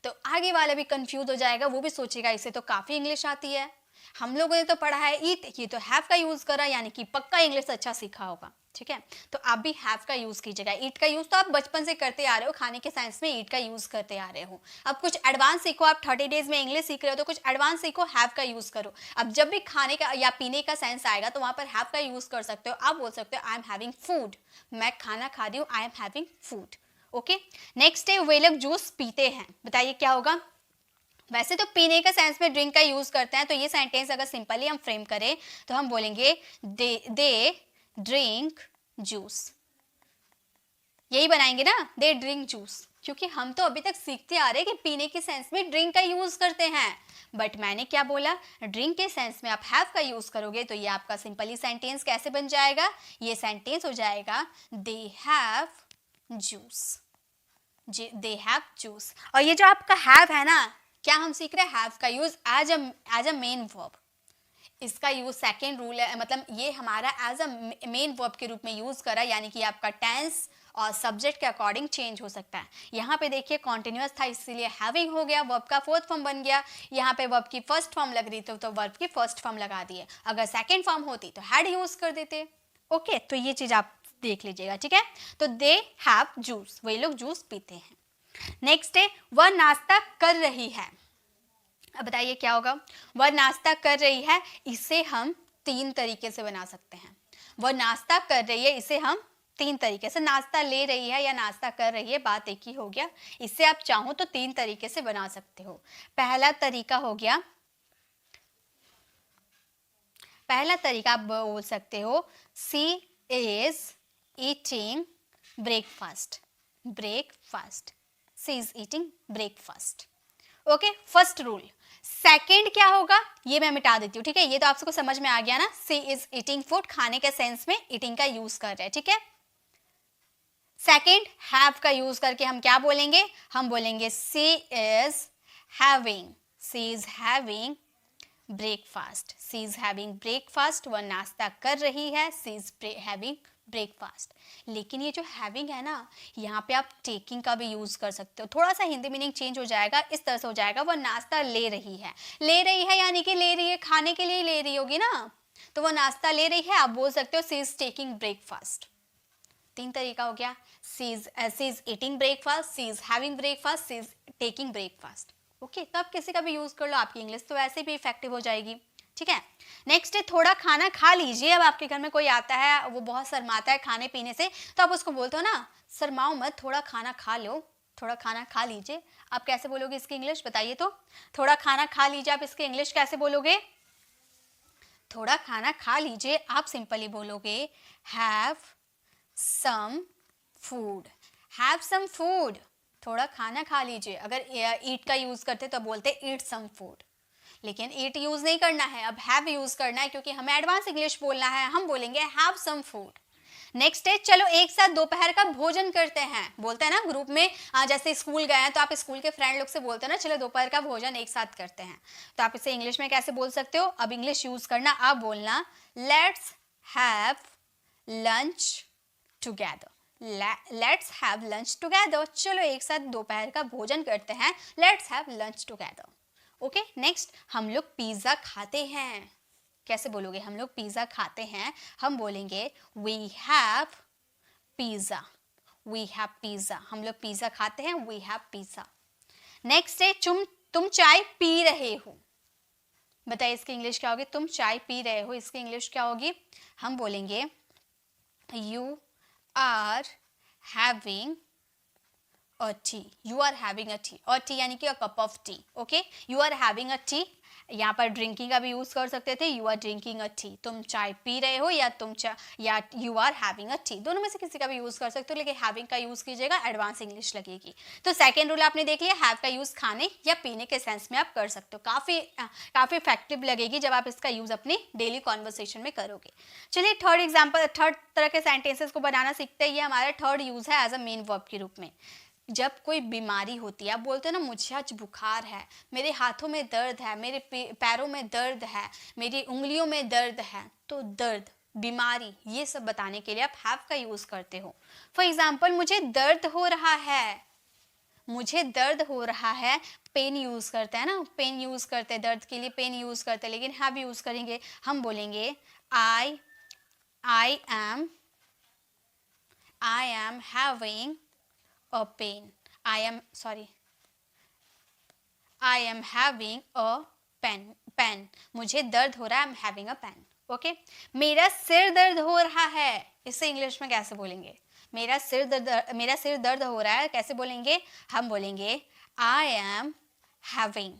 तो आगे वाला भी कंफ्यूज हो जाएगा, वो भी सोचेगा इसे तो काफी इंग्लिश आती है, हम लोगों ने तो पढ़ा है ईट, ये तो हैव का यूज करा, यानी कि पक्का इंग्लिश अच्छा सीखा होगा। ठीक है, तो आप भी हैव का यूज कीजिएगा। ईट का यूज तो आप बचपन से करते आ रहे हो, खाने के साइंस में ईट का यूज करते आ रहे हो। अब कुछ एडवांस सीखो, आप 30 डेज में इंग्लिश सीख रहे हो तो कुछ एडवांस सीखो, हैव का यूज करो। अब जब भी खाने का या पीने का सेंस आएगा तो वहां पर हैव का यूज कर सकते हो। आप बोल सकते हो आई एम हैविंग फूड, मैं खाना खा रही हूँ, I am having food. Okay, next है वे लोग जूस पीते हैं, बताइए क्या होगा। वैसे तो पीने का सेंस में ड्रिंक का यूज करते हैं, तो ये सेंटेंस अगर सिंपली हम फ्रेम करें तो हम बोलेंगे दे ड्रिंक जूस, यही बनाएंगे ना, दे ड्रिंक जूस। क्योंकि हम तो अभी तक सीखते आ रहे हैं कि पीने के सेंस में ड्रिंक का यूज करते हैं, बट मैंने क्या बोला, ड्रिंक के सेंस में आप हैव का यूज करोगे तो ये आपका सिंपली सेंटेंस कैसे बन जाएगा, ये सेंटेंस हो जाएगा they have juice, they have juice. और ये जो आपका हैव है ना, क्या हम सीख रहे हैं, हैव का use as a main verb. इसका यूज सेकेंड रूल है, मतलब ये हमारा एज अ मेन वर्ब के रूप में यूज करा, यानी कि आपका टेंस और सब्जेक्ट के अकॉर्डिंग चेंज हो सकता है। यहाँ पे देखिए कॉन्टिन्यूअस था इसीलिए हैविंग हो गया, वर्ब का फोर्थ फॉर्म बन गया। यहाँ पे वर्ब की फर्स्ट फॉर्म लग रही थी तो वर्ब की फर्स्ट फॉर्म लगा दिए, अगर सेकेंड फॉर्म होती तो हैड यूज कर देते। ओके, तो ये चीज आप देख लीजिएगा। ठीक है, तो दे हैव जूस, वही लोग जूस पीते हैं। नेक्स्ट है वह नाश्ता कर रही है। अब बताइए क्या होगा, वह नाश्ता कर रही है, इसे हम 3 तरीके से बना सकते हैं। वह नाश्ता कर रही है, इसे हम 3 तरीके से, नाश्ता ले रही है या नाश्ता कर रही है, बात एक ही हो गया। इसे आप चाहो तो 3 तरीके से बना सकते हो। पहला तरीका हो गया, पहला तरीका आप बोल सकते हो she is eating breakfast, breakfast, she is eating breakfast. Okay, first rule. Second क्या होगा ये मैं मिटा देती हूँ, ठीक है, ये तो आप सबको समझ में आ गया ना, सी इज ईटिंग फूड, खाने के सेंस में ईटिंग का यूज कर रहे हैं। ठीक है, सेकंड हैव का यूज करके हम क्या बोलेंगे, हम बोलेंगे she is having, she is having breakfast, she is having breakfast, वह नाश्ता कर रही है, सी इज हैविंग ब्रेकफास्ट। लेकिन ये जो हैविंग है ना, यहाँ पे आप टेकिंग का भी यूज कर सकते हो, थोड़ा सा हिंदी मीनिंग चेंज हो जाएगा, इस तरह से हो जाएगा वह नाश्ता ले रही है। ले रही है यानी कि ले रही है, खाने के लिए ले रही होगी ना, तो वह नाश्ता ले रही है, आप बोल सकते हो सी इज टेकिंग ब्रेकफास्ट। 3 तरीका हो गया, she is eating breakfast, she is having breakfast, she is taking breakfast. Okay, तो आप किसी का भी यूज कर लो, आपकी इंग्लिश तो वैसे भी इफेक्टिव हो जाएगी। ठीक है, नेक्स्ट है थोड़ा खाना खा लीजिए। अब आपके घर में कोई आता है, वो बहुत शर्माता है खाने पीने से, तो आप उसको बोलते हो ना शर्माओ मत, थोड़ा खाना खा लो, थोड़ा खाना खा लीजिए। आप कैसे बोलोगे इसकी इंग्लिश बताइए तो, थोड़ा खाना खा लीजिए, आप इसकी इंग्लिश कैसे बोलोगे, थोड़ा खाना खा लीजिए आप सिंपली बोलोगे have some food, have some food, थोड़ा खाना खा लीजिए। अगर ईट का यूज करते तो बोलते ईट सम फूड, लेकिन ईट यूज नहीं करना है, अब हैव यूज करना है, क्योंकि हमें एडवांस इंग्लिश बोलना है, हम बोलेंगे हैव सम फूड। नेक्स्ट है चलो एक साथ दोपहर का भोजन करते हैं, बोलते हैं ना ग्रुप में, जैसे स्कूल गए हैं तो आप स्कूल के फ्रेंड लोग से बोलते हैं ना चलो दोपहर का भोजन एक साथ करते हैं, तो आप इसे इंग्लिश में कैसे बोल सकते हो, अब इंग्लिश यूज करना, आप बोलना let's have lunch together, let's have lunch together, चलो एक साथ दोपहर का भोजन करते हैं, let's have lunch together. Okay, next हम लोग पिज्जा खाते हैं, कैसे बोलोगे, हम लोग पिज्जा खाते हैं, हम बोलेंगे we have pizza, we have pizza, हम लोग पिज्जा खाते हैं, वी हैव पिज्जा। नेक्स्ट है तुम चाय पी रहे हो, बताइए इसकी इंग्लिश क्या होगी? तुम चाय पी रहे हो, इसकी इंग्लिश क्या होगी? हम बोलेंगे you are having a tea, you are having a tea, और टी यानी कि a cup of tea. Okay, you are having a tea, यहाँ पर ड्रिंकिंग का भी यूज कर सकते थे, you are drinking a tea, तुम चाय पी रहे हो, या या you are having a tea, दोनों में से किसी का भी यूज कर सकते हो, लेकिन हैविंग का यूज कीजिएगा, एडवांस इंग्लिश लगेगी। तो सेकेंड रूल आपने देख लिया, हैव का यूज खाने या पीने के सेंस में आप कर सकते हो, काफी इफेक्टिव लगेगी जब आप इसका यूज अपनी डेली कॉन्वर्सेशन में करोगे। चलिए थर्ड एग्जाम्पल, थर्ड तरह के सेंटेंसेस को बनाना सीखते हैं। ये हमारा थर्ड यूज है एज अ मेन वर्ब के रूप में। जब कोई बीमारी होती है, आप बोलते हो ना मुझे आज बुखार है, मेरे हाथों में दर्द है, मेरे पैरों में दर्द है, मेरी उंगलियों में दर्द है, तो दर्द, बीमारी, ये सब बताने के लिए आप हैव का यूज करते हो। फॉर एग्जाम्पल, मुझे दर्द हो रहा है, मुझे दर्द हो रहा है, पेन यूज करते हैं ना, पेन यूज करते हैं, दर्द के लिए पेन यूज करते हैं, लेकिन हैव यूज करेंगे, हम बोलेंगे I am having a pain, I am having a pen, मुझे दर्द हो रहा है, I am having a pen। Okay, मेरा सिर दर्द हो रहा है, इससे इंग्लिश में कैसे बोलेंगे? मेरा सिर दर्द हो रहा है, कैसे बोलेंगे? हम बोलेंगे I am having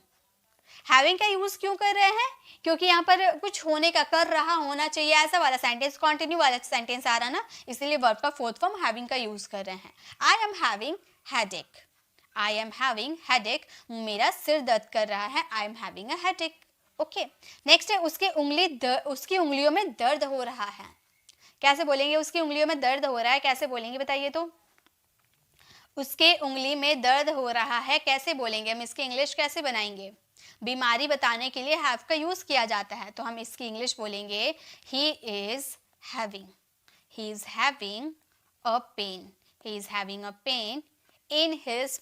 का यूज क्यों कर रहे हैं? क्योंकि यहाँ पर कुछ होने का, कर रहा, होना चाहिए, ऐसा वाला सेंटेंस, कंटिन्यू वाला सेंटेंस आ रहा ना, इसलिए वर्ब का फोर्थ फॉर्म हैविंग का यूज कर रहे हैं। I am having headache, I am having headache, मेरा सिर दर्द कर रहा है, I am having a headache. Okay, next है उसकी उंगलियों में दर्द हो रहा है, कैसे बोलेंगे? उसकी उंगलियों में दर्द हो रहा है, कैसे बोलेंगे बताइए? तो उसके उंगली में दर्द हो रहा है, कैसे बोलेंगे? हम इसकी इंग्लिश कैसे बनाएंगे? बीमारी बताने के लिए हैव का यूज किया जाता है, तो हम इसकी इंग्लिश बोलेंगे he is having a pen, he is having a pen in his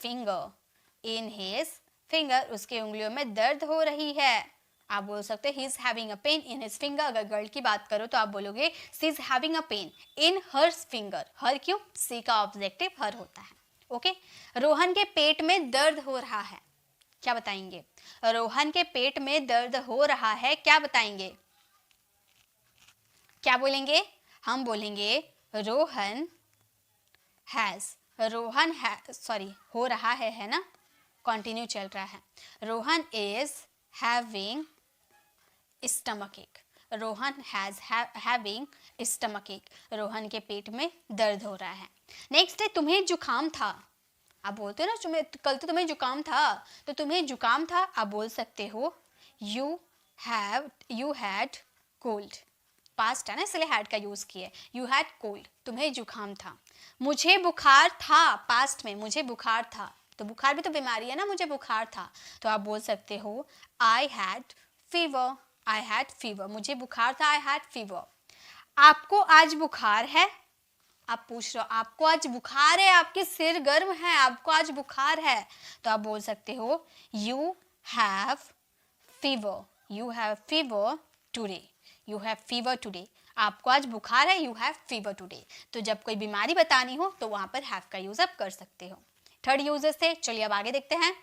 finger, उसके उंगलियों में दर्द हो रही है। आप बोल सकते हैं he is having a pen in his finger. अगर गर्ल की बात करो तो आप बोलोगे she is having a pen in her finger. Her क्यों? सी का ऑब्जेक्टिव हर होता है। ओके, रोहन के पेट में दर्द हो रहा है, क्या बताएंगे? रोहन के पेट में दर्द हो रहा है, क्या बताएंगे? क्या बोलेंगे? हम बोलेंगे रोहन हो रहा है ना, कंटिन्यू चल रहा है। रोहन इज हैविंग स्टमक एक, रोहन हैविंग स्टमक एक, रोहन के पेट में दर्द हो रहा है। नेक्स्ट है तुम्हें जुकाम था, आप बोलते हो ना कल तो तुम्हें जुकाम था, तो तुम्हें जुकाम था, आप बोल सकते हो यू हैड कोल्ड, पास्ट है ना इसलिए हैड का यूज किया, यू हैड कोल्ड, तुम्हें जुकाम था। मुझे बुखार था, पास्ट में मुझे बुखार था, तो बुखार भी तो बीमारी है ना, मुझे बुखार था, तो आप बोल सकते हो आई हैड फीवर, मुझे बुखार था, आई हैड फीवर। आपको आज बुखार है, आप पूछ रहे हो आपको आज बुखार है, आपके सिर गर्म है, आपको आज बुखार है, तो आप बोल सकते हो यू हैव फीवर टुडे, आपको आज बुखार है, यू हैव फीवर टुडे। तो जब कोई बीमारी बतानी हो तो वहां पर हैव का यूज आप कर सकते हो। थर्ड यूजेस थे, चलिए अब आगे देखते हैं।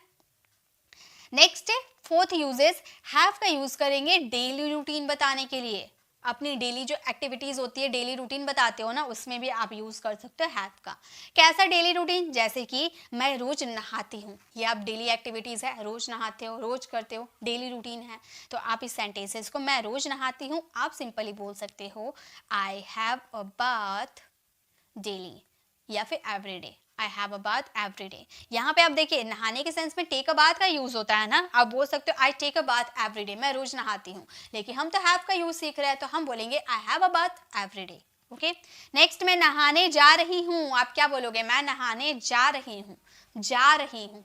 नेक्स्ट फोर्थ यूजेस, हैव का यूज करेंगे डेली रूटीन बताने के लिए। अपनी डेली जो एक्टिविटीज होती है, डेली रूटीन बताते हो ना, उसमें भी आप यूज कर सकते हो हैव का। कैसा डेली रूटीन? जैसे कि मैं रोज नहाती हूँ, ये आप डेली एक्टिविटीज है, रोज नहाते हो, रोज करते हो, डेली रूटीन है। तो आप इस सेंटेंसेस को मैं रोज नहाती हूँ, आप सिंपली बोल सकते हो I have a bath daily, या फिर everyday, I have a bath every day. यहाँ पे आप देखिए नहाने के सेंस में टेक अ बाथ का यूज होता है ना, आप बोल सकते हो I take a bath every day, मैं रोज नहाती हूँ, लेकिन हम तो हैव का यूज सीख रहे हैं, तो हम बोलेंगे I have a bath every day. Okay, next मैं नहाने जा रही हूँ, आप क्या बोलोगे? मैं नहाने जा रही हूँ,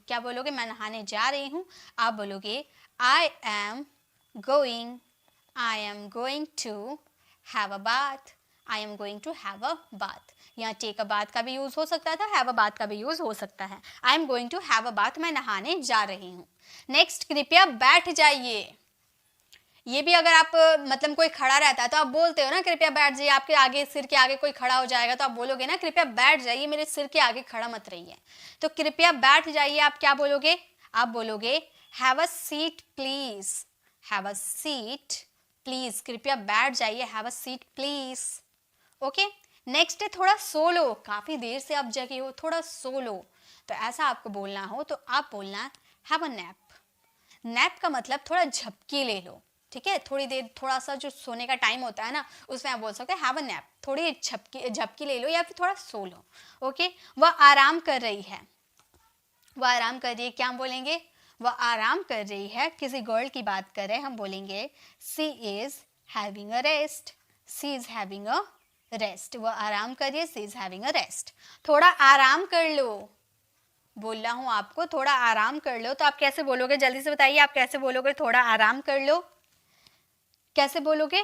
क्या बोलोगे? मैं नहाने जा रही हूँ, आप बोलोगे I am going to have a bath, I am going to have a bath. यहाँ टेक अ बाथ का भी यूज हो सकता था, हैव अ बाथ का भी यूज हो सकता है। I am going to have a bath, मैं नहाने जा रही हूँ। नेक्स्ट, कृपया बैठ जाइए, ये भी अगर आप मतलब कोई खड़ा रहता है तो आप बोलते हो ना कृपया बैठ जाइए, आपके आगे सिर के आगे कोई खड़ा हो जाएगा तो आप बोलोगे ना कृपया बैठ जाइए, मेरे सिर के आगे खड़ा मत रहिए। तो कृपया बैठ जाइए आप क्या बोलोगे? आप बोलोगे have a seat please, have a seat please, कृपया बैठ जाइए, have a seat please. Okay, next है थोड़ा सो लो, काफी देर से आप जगे हो, थोड़ा सो लो, तो ऐसा आपको बोलना हो तो आप बोलना हैव अ नैप। नैप का मतलब थोड़ा झपकी ले लो, ठीक है, थोड़ी देर, थोड़ा सा जो सोने का टाइम होता है ना, उसमें आप बोल सकते हैं हैव अ नैप, थोड़ी झपकी झपकी ले लो या फिर थोड़ा सो लो। ओके, वह आराम कर रही है, वह आराम कर रही है, क्या हम बोलेंगे, वह आराम कर रही है, किसी गर्ल की बात कर रहे हैं, हम बोलेंगे she is having a rest, she is having a rest, वह आराम कर रही है, she is having a rest. थोड़ा आराम कर लो, बोल रहा हूं आपको थोड़ा आराम कर लो, तो आप कैसे बोलोगे, जल्दी से बताइए, आप कैसे बोलोगे थोड़ा आराम कर लो, कैसे बोलोगे?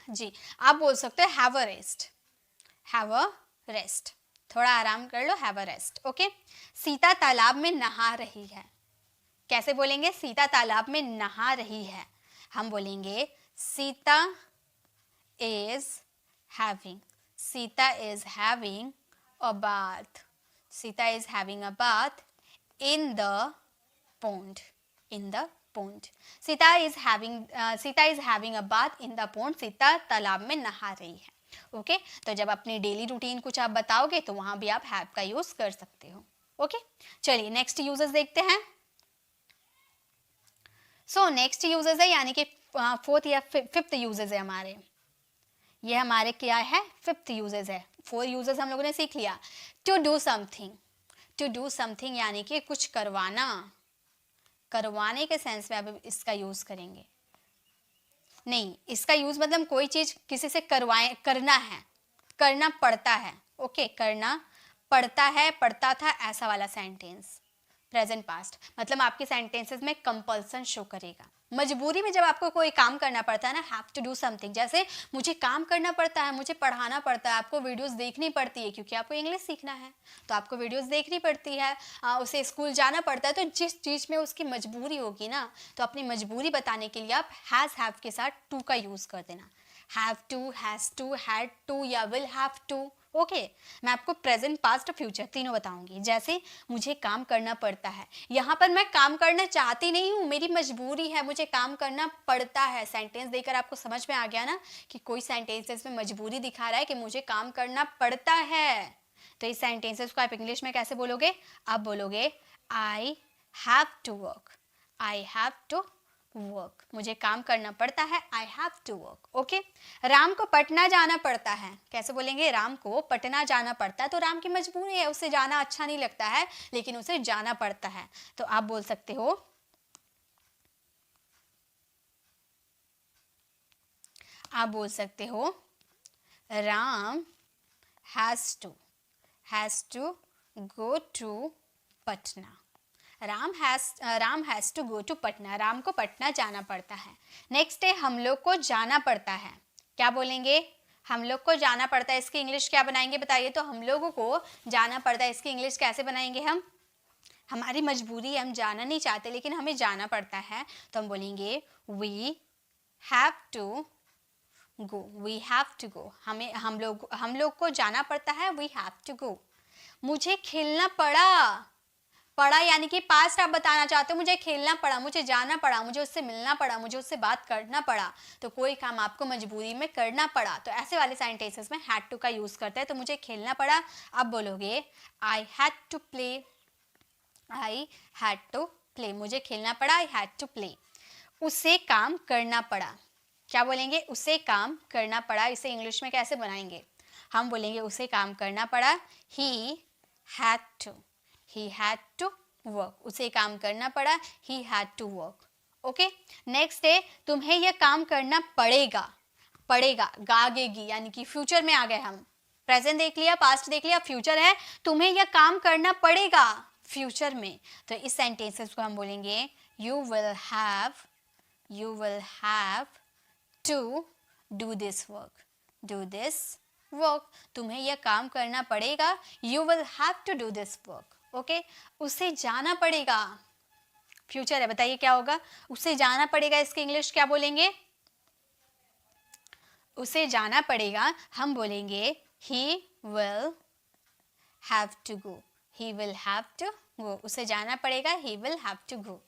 जी, आप बोल सकते हो have a rest, have a rest, थोड़ा आराम कर लो, have a rest. Okay, Sita तालाब में नहा रही है, कैसे बोलेंगे, सीता तालाब में नहा रही है, हम बोलेंगे Sita is having, Sita is having a bath, Sita is having a bath in the pond, in the pond, Sita is having a bath in the pond, Sita तालाब में नहा रही है। ओके, तो जब अपनी डेली रूटीन कुछ आप बताओगे तो वहां भी आप हैव का यूज कर सकते हो। ओके, चलिए नेक्स्ट यूजेस देखते हैं। सो नेक्स्ट यूजेस है, यानी कि फोर्थ या फिफ्थ यूजेस है हमारे, ये हमारे क्या है, फिफ्थ यूजेस है। 4 यूजेस हम लोगों ने सीख लिया। To do something, to do something यानी कि कुछ करवाना, करवाने के सेंस में अब इसका यूज करेंगे, नहीं इसका यूज मतलब कोई चीज किसी से करवाए, करना है, करना पड़ता है। ओके, करना पड़ता है, पड़ता था, ऐसा वाला सेंटेंस, प्रेजेंट पास्ट, मतलब आपके सेंटेंसेस में कंपल्सन शो करेगा। मजबूरी में जब आपको कोई काम करना पड़ता है ना, हैव टू डू समथिंग, जैसे मुझे काम करना पड़ता है, मुझे पढ़ाना पड़ता है, आपको वीडियोस देखनी पड़ती है क्योंकि आपको इंग्लिश सीखना है, तो आपको वीडियोस देखनी पड़ती है, उसे स्कूल जाना पड़ता है, तो जिस चीज़ में उसकी मजबूरी होगी ना, तो अपनी मजबूरी बताने के लिए आप हैज़ हैव के साथ टू का यूज़ कर देना, have to, has to, had to या विल हैव टू। ओके, मैं आपको प्रेजेंट पास्ट और फ्यूचर तीनों बताऊंगी। जैसे मुझे काम करना पड़ता है, यहाँ पर मैं काम करना चाहती नहीं हूँ, मेरी मजबूरी है, मुझे काम करना पड़ता है। सेंटेंस देकर आपको समझ में आ गया ना कि कोई सेंटेंसेस में मजबूरी दिखा रहा है कि मुझे काम करना पड़ता है, तो इस सेंटेंसेस को आप इंग्लिश में कैसे बोलोगे, आप बोलोगे I have to work, I have to work, मुझे काम करना पड़ता है, I have to work. Okay, Ram को पटना जाना पड़ता है, कैसे बोलेंगे, राम को पटना जाना पड़ता है, तो राम की मजबूरी है, उसे जाना अच्छा नहीं लगता है लेकिन उसे जाना पड़ता है, तो आप बोल सकते हो, आप बोल सकते हो Ram has to go to Patna, Ram has to go to Patna, Ram को पटना जाना पड़ता है। नेक्स्ट है हम लोग को जाना पड़ता है, क्या बोलेंगे, हम लोग को जाना पड़ता है, इसकी इंग्लिश क्या बनाएंगे बताइए, तो हम लोगों को जाना पड़ता है, इसकी इंग्लिश कैसे बनाएंगे हम, हमारी मजबूरी है, हम जाना नहीं चाहते लेकिन हमें जाना पड़ता है, तो हम बोलेंगे we have to go, we have to go, हमें हम लोग को जाना पड़ता है, वी हैव टू गो। मुझे खेलना पड़ा, पड़ा यानी कि पास्ट आप बताना चाहते हो, मुझे खेलना पड़ा, मुझे जाना पड़ा, मुझे उससे मिलना पड़ा, मुझे उससे बात करना पड़ा, तो कोई काम आपको मजबूरी में करना पड़ा, तो ऐसे वाले सेंटेंसेस में हैड टू का यूज करते हैं। तो मुझे खेलना पड़ा, आप बोलोगे I had to play, I had to play, मुझे खेलना पड़ा, आई हैड टू प्ले। उसे काम करना पड़ा, क्या बोलेंगे, उसे काम करना पड़ा, इसे इंग्लिश में कैसे बनाएंगे, हम बोलेंगे उसे काम करना पड़ा, he had to, he had to work, उसे काम करना पड़ा, he had to work। Okay, next है तुम्हें यह काम करना पड़ेगा, पड़ेगा गागेगी यानी कि फ्यूचर में आ गए हम, प्रेजेंट देख लिया, पास्ट देख लिया, फ्यूचर है, तुम्हें यह काम करना पड़ेगा फ्यूचर में, तो इस सेंटेंसेस को हम बोलेंगे you will have to do this work, do this work, तुम्हें यह काम करना पड़ेगा, you will have to do this work। Okay, उसे जाना पड़ेगा, फ्यूचर है, बताइए क्या होगा, उसे जाना पड़ेगा, इसकी इंग्लिश क्या बोलेंगे, उसे जाना पड़ेगा हम बोलेंगे he will have to go, he will have to go, उसे जाना पड़ेगा, he will have to go.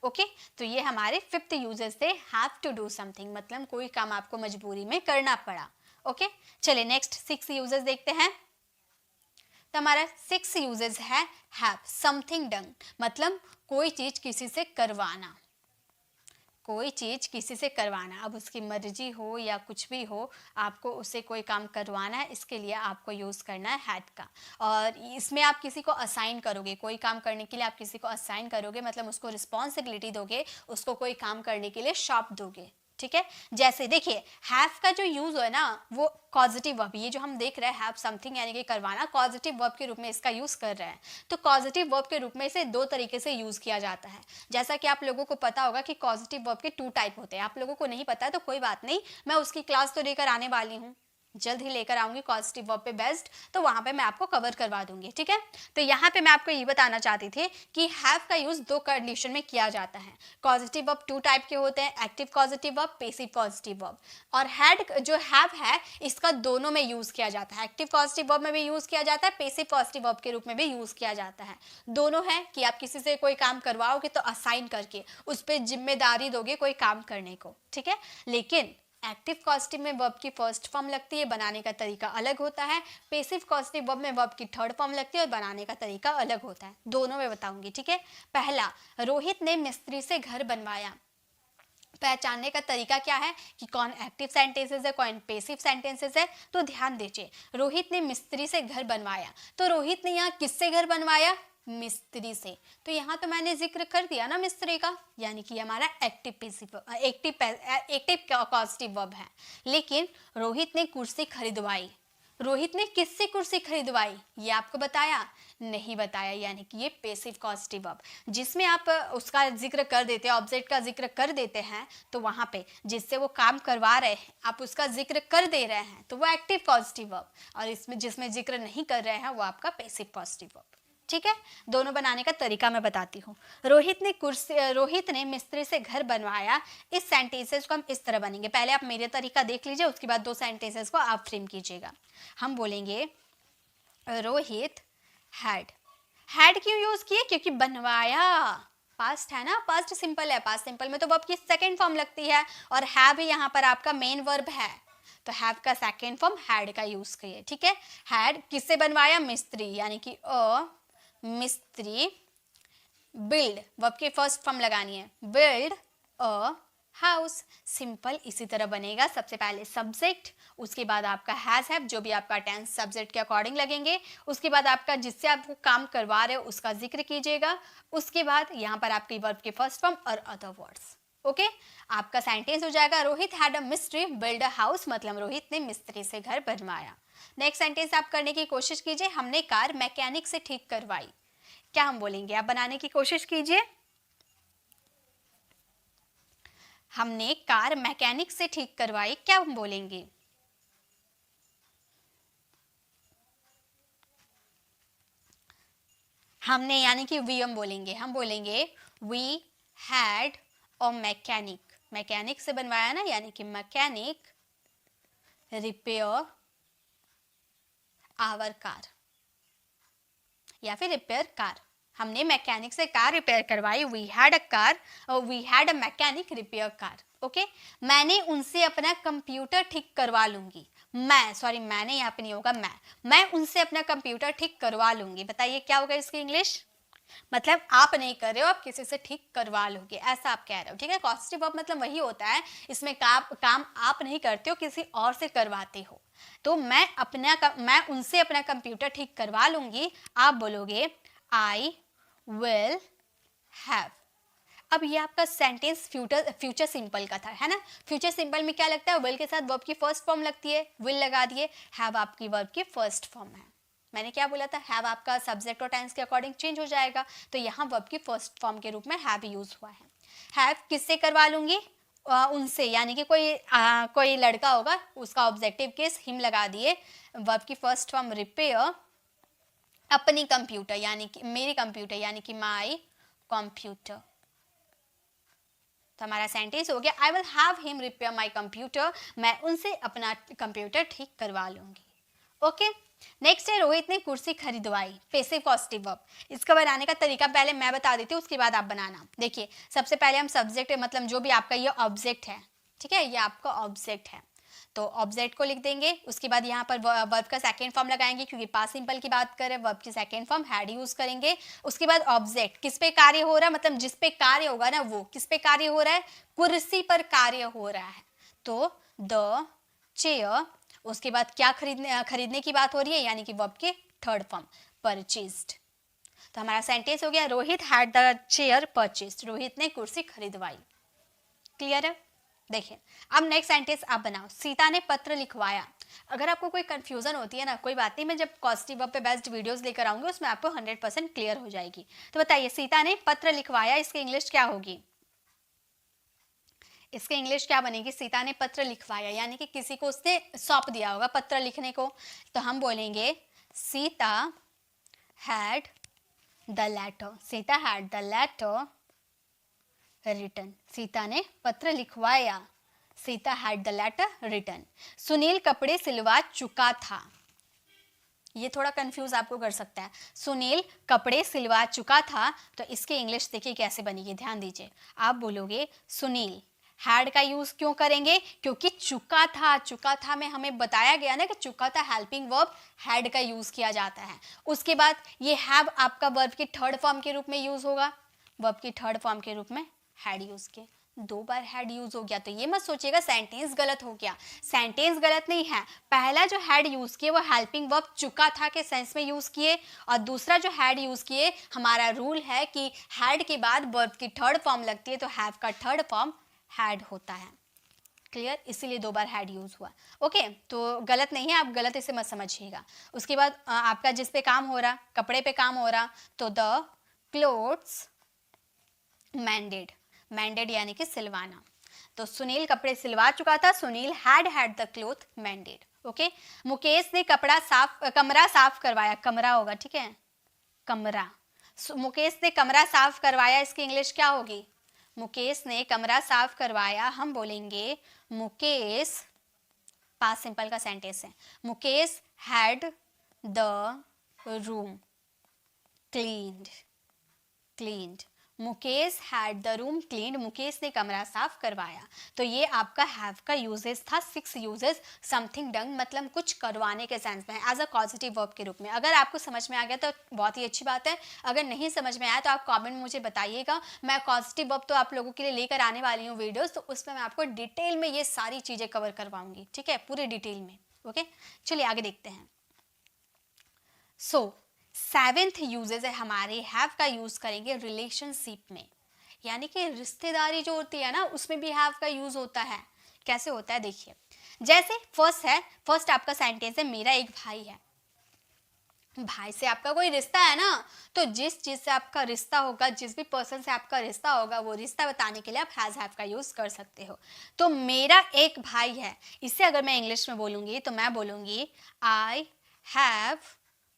Okay, तो ये हमारे 5th यूजेस थे, हैव टू डू समथिंग, मतलब कोई काम आपको मजबूरी में करना पड़ा। ओके, चलिए नेक्स्ट 6 यूजेस देखते हैं। तो हमारा 6 यूजेस है हैव समथिंग डन, मतलब कोई चीज किसी से करवाना, कोई चीज किसी से करवाना, अब उसकी मर्जी हो या कुछ भी हो, आपको उससे कोई काम करवाना है, इसके लिए आपको यूज़ करना है हैड का। और इसमें आप किसी को असाइन करोगे, कोई काम करने के लिए आप किसी को असाइन करोगे, मतलब उसको रिस्पॉन्सिबिलिटी दोगे, उसको कोई काम करने के लिए शॉप दोगे। ठीक है, जैसे देखिए हैव का जो यूज है ना वो कॉजेटिव वर्ब, ये जो हम देख रहे हैं हैव समथिंग यानी कि करवाना, कॉजेटिव वर्ब के रूप में इसका यूज कर रहे हैं। तो कॉजेटिव वर्ब के रूप में इसे 2 तरीके से यूज किया जाता है। जैसा कि आप लोगों को पता होगा कि पॉजिटिव वर्ब के 2 टाइप होते हैं, आप लोगों को नहीं पता है तो कोई बात नहीं, मैं उसकी क्लास तो लेकर आने वाली हूँ, जल्द ही लेकर आऊंगी पॉजिटिव वर्ब पे बेस्ड, तो वहां पे मैं आपको कवर करवा दूंगी। ठीक है, तो यहाँ पे मैं आपको ये बताना चाहती थी कि हैव का यूज 2 कंडीशन में किया जाता है। पॉजिटिव वर्ब 2 टाइप के होते हैं, active positive verb, passive positive verb. और हैड जो हैव है इसका दोनों में यूज किया जाता है, एक्टिव पॉजिटिव वर्ब में भी यूज किया जाता है, पैसिव पॉजिटिव वर्ब के रूप में भी यूज किया जाता है। दोनों है कि आप किसी से कोई काम करवाओगे तो असाइन करके उस पर जिम्मेदारी दोगे कोई काम करने को। ठीक है, लेकिन एक्टिव कॉजेटिव में वर्ब की फर्स्ट फॉर्म लगती है, बनाने का तरीका अलग होता है। पैसिव कॉजेटिव वर्ब में वर्ब की थर्ड फॉर्म लगती है और बनाने का तरीका अलग होता है। दोनों में बताऊंगी। ठीक है, पहला, रोहित ने मिस्त्री से घर बनवाया। पहचानने का तरीका क्या है कि कौन एक्टिव सेंटेंसेस है कौन पैसिव सेंटेंसेस है, तो ध्यान दीजिए। रोहित ने मिस्त्री से घर बनवाया, तो रोहित ने यहाँ किससे घर बनवाया? मिस्त्री से। तो यहाँ तो मैंने जिक्र कर दिया ना मिस्त्री का, यानी कि हमारा एक्टिव पॉजिटिव वर्ब है। लेकिन रोहित ने कुर्सी खरीदवाई, रोहित ने किससे कुर्सी खरीदवाई ये आपको बताया? नहीं बताया, यानी कि ये पैसिव पॉजिटिव वर्ब। जिसमें आप उसका जिक्र कर देते हैं, ऑब्जेक्ट का जिक्र कर देते हैं, तो वहां पे जिससे वो काम करवा रहे हैं आप उसका जिक्र कर दे रहे हैं तो वो एक्टिव पॉजिटिव वर्ब, और इसमें जिसमें जिक्र नहीं कर रहे हैं वो आपका पैसिव पॉजिटिव वर्ब। ठीक है, दोनों बनाने का तरीका मैं बताती हूँ। रोहित ने मिस्त्री से घर बनवाया, इस सेंटेंसेस को हम इस तरह बनेंगे। पहले आप मेरे तरीका देख लीजिए, उसके बाद 2 सेंटेंसेस को आप फ्रेम कीजिएगा। हम बोलेंगे रोहित हैड क्यों यूज किए? क्योंकि बनवाया पास्ट है ना, पास्ट सिंपल है, पास्ट सिंपल में तो वर्ब की सेकेंड फॉर्म लगती है, और हैव यहाँ पर आपका मेन वर्ब है, तो हैव का सेकेंड फॉर्म हैड का यूज किए। ठीक है, हैड किससे बनवाया? मिस्त्री, यानी कि मिस्त्री। बिल्ड वर्ब की फर्स्ट फॉर्म लगानी है, बिल्ड अ हाउस, सिंपल इसी तरह बनेगा। सबसे पहले सब्जेक्ट, उसके बाद आपका हैज हैव, जो भी आपका टेंस सब्जेक्ट के अकॉर्डिंग लगेंगे, उसके बाद आपका जिससे आप काम करवा रहे हो उसका जिक्र कीजिएगा, उसके बाद यहाँ पर आपकी वर्ब की फर्स्ट फॉर्म और अदर वर्ड्स। ओके, आपका सेंटेंस हो जाएगा रोहित हैड अ मिस्त्री बिल्ड अ हाउस, मतलब रोहित ने मिस्त्री से घर बनवाया। नेक्स्ट सेंटेंस आप करने की कोशिश कीजिए, हमने कार मैकेनिक से ठीक करवाई। क्या हम बोलेंगे? आप बनाने की कोशिश कीजिए। हमने कार मैकेनिक से ठीक करवाई, क्या हम बोलेंगे? हमने यानी कि वी हम बोलेंगे, हम बोलेंगे we had a mechanic, mechanic से बनवाया ना, यानी कि मैकेनिक रिपेयर आवर कार, या फिर रिपेयर कार। हमने मैकेनिक से कार रिपेयर करवाई, we had a car, we had a mechanic repair car. Okay, मैंने उनसे अपना कंप्यूटर ठीक करवा लूंगी। मैंने यहाँ पे नहीं होगा, मैं उनसे अपना कंप्यूटर ठीक करवा लूंगी। बताइए क्या होगा इसकी इंग्लिश? मतलब आप नहीं कर रहे हो, आप किसी से ठीक करवा लोगे, ऐसा आप कह रहे हो। ठीक है, पॉजिटिव वर्ब मतलब वही होता है, इसमें काम आप नहीं करते हो, किसी और से करवाते हो। तो मैं उनसे अपना कंप्यूटर ठीक करवा लूंगी, आप बोलोगे आई विल हैव। अब ये आपका सेंटेंस फ्यूचर सिंपल का था, है ना। फ्यूचर सिंपल में क्या लगता है? विल के साथ वर्ब की फर्स्ट फॉर्म लगती है, विल लगा दिए। हैव आपकी वर्ब की फर्स्ट फॉर्म है। मैंने क्या बोला था? हैव आपका सब्जेक्ट और टेंस के अकॉर्डिंग चेंज हो जाएगा, तो यहाँ वर्ब की फर्स्ट फॉर्म के रूप में हैव यूज हुआ है। हैव किससे करवा लूंगी? उनसे, यानी कि कोई लड़का होगा, उसका ऑब्जेक्टिव केस हिम लगा दिए। वर्ब की फर्स्ट फॉर्म रिपेयर अपनी कंप्यूटर, यानी कि मेरी कंप्यूटर, यानी कि माई कंप्यूटर। तो हमारा सेंटेंस हो गया I will have him repair my computer, मैं उनसे अपना कंप्यूटर ठीक करवा लूंगी। ओके, नेक्स्ट है रोहित ने कुर्सी खरीदवाई, पैसिव पॉजिटिव वर्ब। इसका बनाने का तरीका पहले मैं बता देती हूँ, उसके बाद आप बनाना। देखिए सबसे पहले हम सब्जेक्ट मतलब जो भी आपका ये ऑब्जेक्ट है, ठीक है, ये आपका ऑब्जेक्ट है, तो ऑब्जेक्ट को लिख देंगे। उसके बाद यहाँ पर वर्ब का सेकेंड फॉर्म लगाएंगे, क्योंकि पास्ट सिंपल की बात करें, वर्ब की सेकेंड फॉर्म हैड यूज करेंगे। उसके बाद ऑब्जेक्ट किस पे कार्य हो रहा है, मतलब जिस पे कार्य होगा ना, वो किस पे कार्य हो रहा है, कुर्सी पर कार्य हो रहा है, तो द चेयर। उसके बाद क्या खरीदने की बात हो रही है, यानी कि वर्ब के थर्ड फॉर्म परचेज्ड। तो हमारा सेंटेंस हो गया Rohit had the chair purchased, Rohit ने कुर्सी खरीदवाई। क्लियर है? देखिए अब नेक्स्ट सेंटेंस आप बनाओ, सीता ने पत्र लिखवाया। अगर आपको कोई कंफ्यूजन होती है ना, कोई बात नहीं, मैं जब पॉजिटिव वर्ब पे बेस्ड वीडियोस लेकर आऊंगी उसमें आपको 100% क्लियर हो जाएगी। तो बताइए सीता ने पत्र लिखवाया, इसकी इंग्लिश क्या होगी, इसके इंग्लिश क्या बनेगी, सीता ने पत्र लिखवाया यानी कि किसी को उसने सौंप दिया होगा पत्र लिखने को, तो हम बोलेंगे Sita had the letter, Sita had the letter written, Sita ने पत्र लिखवाया, Sita had the letter written. Sunil कपड़े सिलवा चुका था, ये थोड़ा कंफ्यूज आपको कर सकता है, सुनील कपड़े सिलवा चुका था, तो इसकी इंग्लिश देखिए कैसे बनेगी, ध्यान दीजिए। आप बोलोगे सुनील, हैड का यूज क्यों करेंगे, क्योंकि चुका था, चुका था में हमें बताया गया ना कि चुका था हेल्पिंग वर्ब हैड का यूज किया जाता है। उसके बाद ये हैव आपका वर्ब की थर्ड फॉर्म के रूप में यूज होगा, वर्ब की थर्ड फॉर्म के रूप में हैड यूज किया, 2 बार हैड यूज हो गया, तो ये मत सोचिएगा सेंटेंस गलत हो गया, सेंटेंस गलत नहीं है। पहला जो हैड यूज किए वो हेल्पिंग वर्ब चुका था के सेंस में यूज किए, और दूसरा जो हैड यूज किए, हमारा रूल है कि हैड के बाद वर्ब की थर्ड फॉर्म लगती है, तो हैव का थर्ड फॉर्म हैड होता है। क्लियर? इसीलिए 2 बार हैड यूज हुआ। ओके, तो गलत नहीं है, आप गलत इसे मत समझिएगा। उसके बाद आपका जिस पे काम हो रहा, कपड़े पे काम हो रहा, तो द क्लोथ्स मैंडेड, मैंडेड यानी कि सिलवाना, तो सुनील कपड़े सिलवा चुका था, Sunil had the cloth mended. Okay, Mukesh ने कमरा साफ करवाया, कमरा होगा, ठीक है, कमरा, मुकेश ने कमरा साफ करवाया, इसकी इंग्लिश क्या होगी, मुकेश ने कमरा साफ करवाया, हम बोलेंगे मुकेश, पास्ट सिंपल का सेंटेंस है, Mukesh had the room cleaned, cleaned, Mukesh had the room cleaned, Mukesh ने कमरा साफ करवाया। तो ये आपका हैव का यूजेस था, 6 यूजेस, समथिंग डन मतलब कुछ करवाने के सेंस में एज अ पॉजिटिव वर्ब के रूप में। अगर आपको समझ में आ गया तो बहुत ही अच्छी बात है, अगर नहीं समझ में आया तो आप कमेंट में मुझे बताइएगा, मैं पॉजिटिव वर्ब तो आप लोगों के लिए लेकर आने वाली हूँ वीडियोस, तो उसमें मैं आपको डिटेल में ये सारी चीज़ें कवर करवाऊंगी, ठीक है, पूरे डिटेल में। ओके, चलिए आगे देखते हैं। सो 7th यूजेज है हमारे हैव का यूज करेंगे रिलेशनशिप में, यानी कि रिश्तेदारी जो होती है ना उसमें भी हैव का यूज होता है। कैसे होता है देखिए, जैसे फर्स्ट आपका सेंटेंस है मेरा एक भाई है, भाई से आपका कोई रिश्ता है ना, तो जिस चीज से आपका रिश्ता होगा, जिस भी पर्सन से आपका रिश्ता होगा, वो रिश्ता बताने के लिए आप हैज हैव का यूज कर सकते हो। तो मेरा एक भाई है, इससे अगर मैं इंग्लिश में बोलूंगी तो मैं बोलूंगी आई have